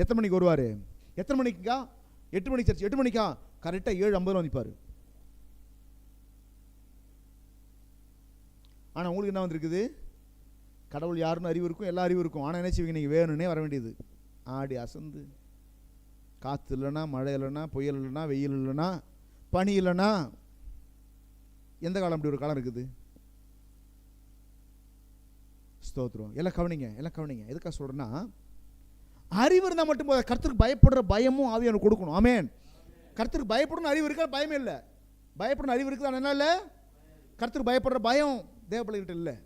எத்தனை மணிக்கு வருவார்? எத்தனை மணிக்கா? 8 மணிக்கு சர்ச். 8 மணிக்கா? கரெக்டாக 7:50 வந்துப்பார். ஆனால் உங்களுக்கு என்ன வந்திருக்குது? கடவுள் யாருன்னு அறிவு இருக்கும், எல்லா அறிவு இருக்கும். ஆனால் என்ன செய்வீங்க? நீங்கள் வேணும்னே வர வேண்டியது. ஆடி அசந்து, காற்று இல்லைன்னா, மழை இல்லைன்னா, புயல் இல்லைன்னா, வெயில் இல்லைன்னா, பனி இல்லைன்னா, எந்த காலம் அப்படி ஒரு காலம் இருக்குது? ஸ்தோத்திரம். எல்லாம் கவனிங்க, எல்லாம் கவனிங்க. எதுக்காக சொல்கிறேன்னா, அறிவு இருந்தால் மட்டும் போதும். கர்த்தருக்கு பயப்படுற பயமும் ஆவியானவர் கொடுக்கணும். ஆமென். கர்த்தருக்கு பயப்படணும் அறிவு இருக்கா? பயமே இல்லை. பயப்படணும் அறிவு இருக்குது, ஆனால் என்ன இல்லை? கர்த்தருக்கு பயப்படுற பயம் தேவ பிள்ளைகிட்ட இல்லை.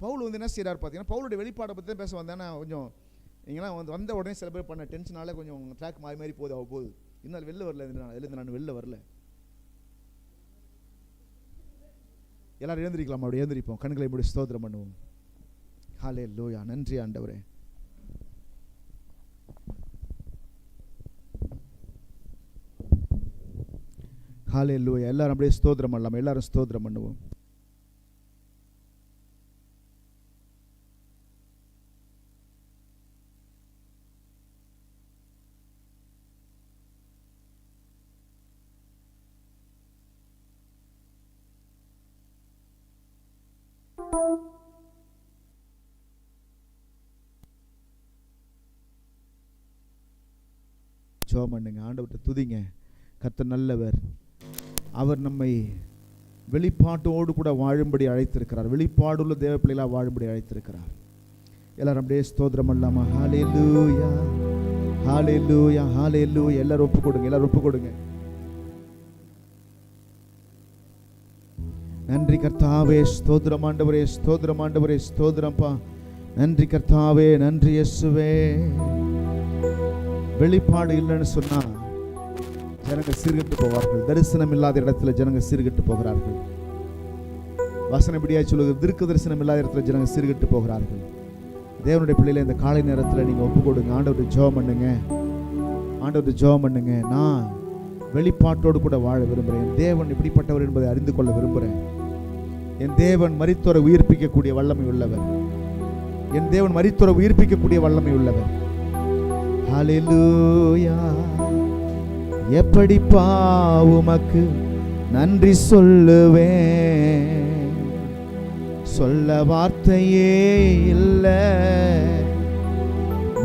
பவுல் என்ன செய்கிறார் பார்த்தீங்கன்னா, பவுலுடைய வெளிப்பாடை பற்றி தான் பேச வந்தேன்னா, கொஞ்சம் நீங்களாம் வந்த உடனே சில பேர் பண்ண டென்ஷனால கொஞ்சம் ட்ராக் மாறி போகுது. இன்னும் வெளில வரல, எழுந்து நான் வெளில வரல. எல்லாரும் எழுந்திரிக்கலாம். அப்படி எழுந்திரிப்போம், கண்களை இப்படி ஸ்தோத்திரம் பண்ணுவோம். ஹல்லேலூயா. நன்றி ஆண்டவரே. ஹல்லேலூயா. எல்லாரும் அப்படியே ஸ்தோத்திரம் பண்ணலாம். எல்லாரும் ஸ்தோத்திரம் பண்ணுவோம். ஜெபம் பண்ணுங்க, ஆண்டவர்கிட்ட துதிங்க. கர்த்தர் நல்லவர். அவர் நம்மை வெளிப்பாட்டோடு கூட வாழும்படி அழைத்திருக்கிறார். வெளிப்பாடுள்ள தேவ பிள்ளைகளாக வாழும்படி அழைத்திருக்கிறார். எல்லாரும் அப்படியே ஸ்தோத்திரம் பண்ணலாமா? ஹல்லேலூயா, ஹல்லேலூயா, ஹல்லேலூயா. எல்லாரும் ஒப்பு கொடுங்க, எல்லாரும் ஒப்பு கொடுங்க. நன்றி கர்த்தாவே, ஸ்தோத்திரம் ஆண்டவரே, ஸ்தோத்திரம் ஆண்டவரே, ஸ்தோத்திரம்ப்பா. நன்றி கர்த்தாவே, நன்றி இயேசுவே. வெளிப்பாடு இல்லைன்னு சொன்னா ஜனங்க சீர்கெட்டு போவார்கள். தரிசனம் இல்லாத இடத்துல ஜனங்க சீர்கெட்டு போகிறார்கள். வசனம் இப்படியாய் சொல்லுது, தீர்க்க தரிசனம் இல்லாத இடத்துல ஜனங்க சீர்கெட்டு போகிறார்கள். தேவனுடைய பிள்ளைகளை இந்த காலை நேரத்தில் நீங்க ஒப்பு கொடுங்க. ஆண்டவர்கிட்ட ஜெபம் பண்ணுங்க, ஆண்டவர்கிட்ட ஜெபம் பண்ணுங்க. நான் வெளிப்பாட்டோடு கூட வாழ விரும்புகிறேன். என் தேவன் இப்படிப்பட்டவர் என்பதை அறிந்து கொள்ள விரும்புகிறேன். என் தேவன் மரித்தோரை உயிர்ப்பிக்கக்கூடிய வல்லமை உள்ளவர். என் தேவன் மரித்தோரை உயிர்ப்பிக்கக்கூடிய வல்லமை உள்ளவர். ஹல்லேலூயா. எப்படிப்பா உமக்கு நன்றி சொல்லுவேன், சொல்ல வார்த்தையே இல்லை.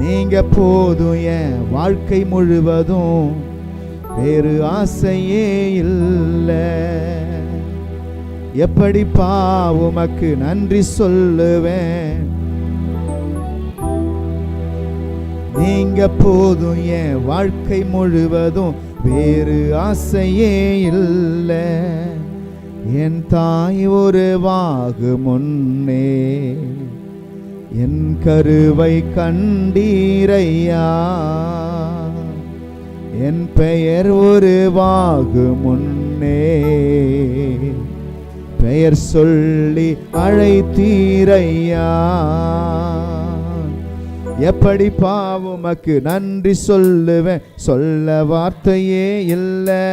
நீங்க போதும் என் வாழ்க்கை முழுவதும், வேறு ஆசையே இல்லை. எப்படிப்பா உமக்கு நன்றி சொல்லுவேன், நீங்க போதும் என் வாழ்க்கை முழுவதும், வேறு ஆசையே இல்லை. என் தாய் உருவாகு முன்னே என் கருவை கண்டீரையா. என் பெயர் உருவாகு முன்னே பெயர் சொல்லி அழைத்தீரையா. எப்படி பாவுமக்கு நன்றி சொல்லுவேன், சொல்ல வார்த்தையே இல்லை.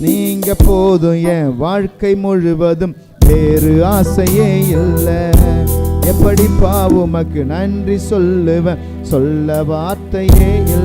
நீங்க போதும் என் வாழ்க்கை முழுவதும், வேறு ஆசையே இல்லை. எப்படி பாவுமக்கு நன்றி சொல்லுவேன், சொல்ல வார்த்தையே இல்லை.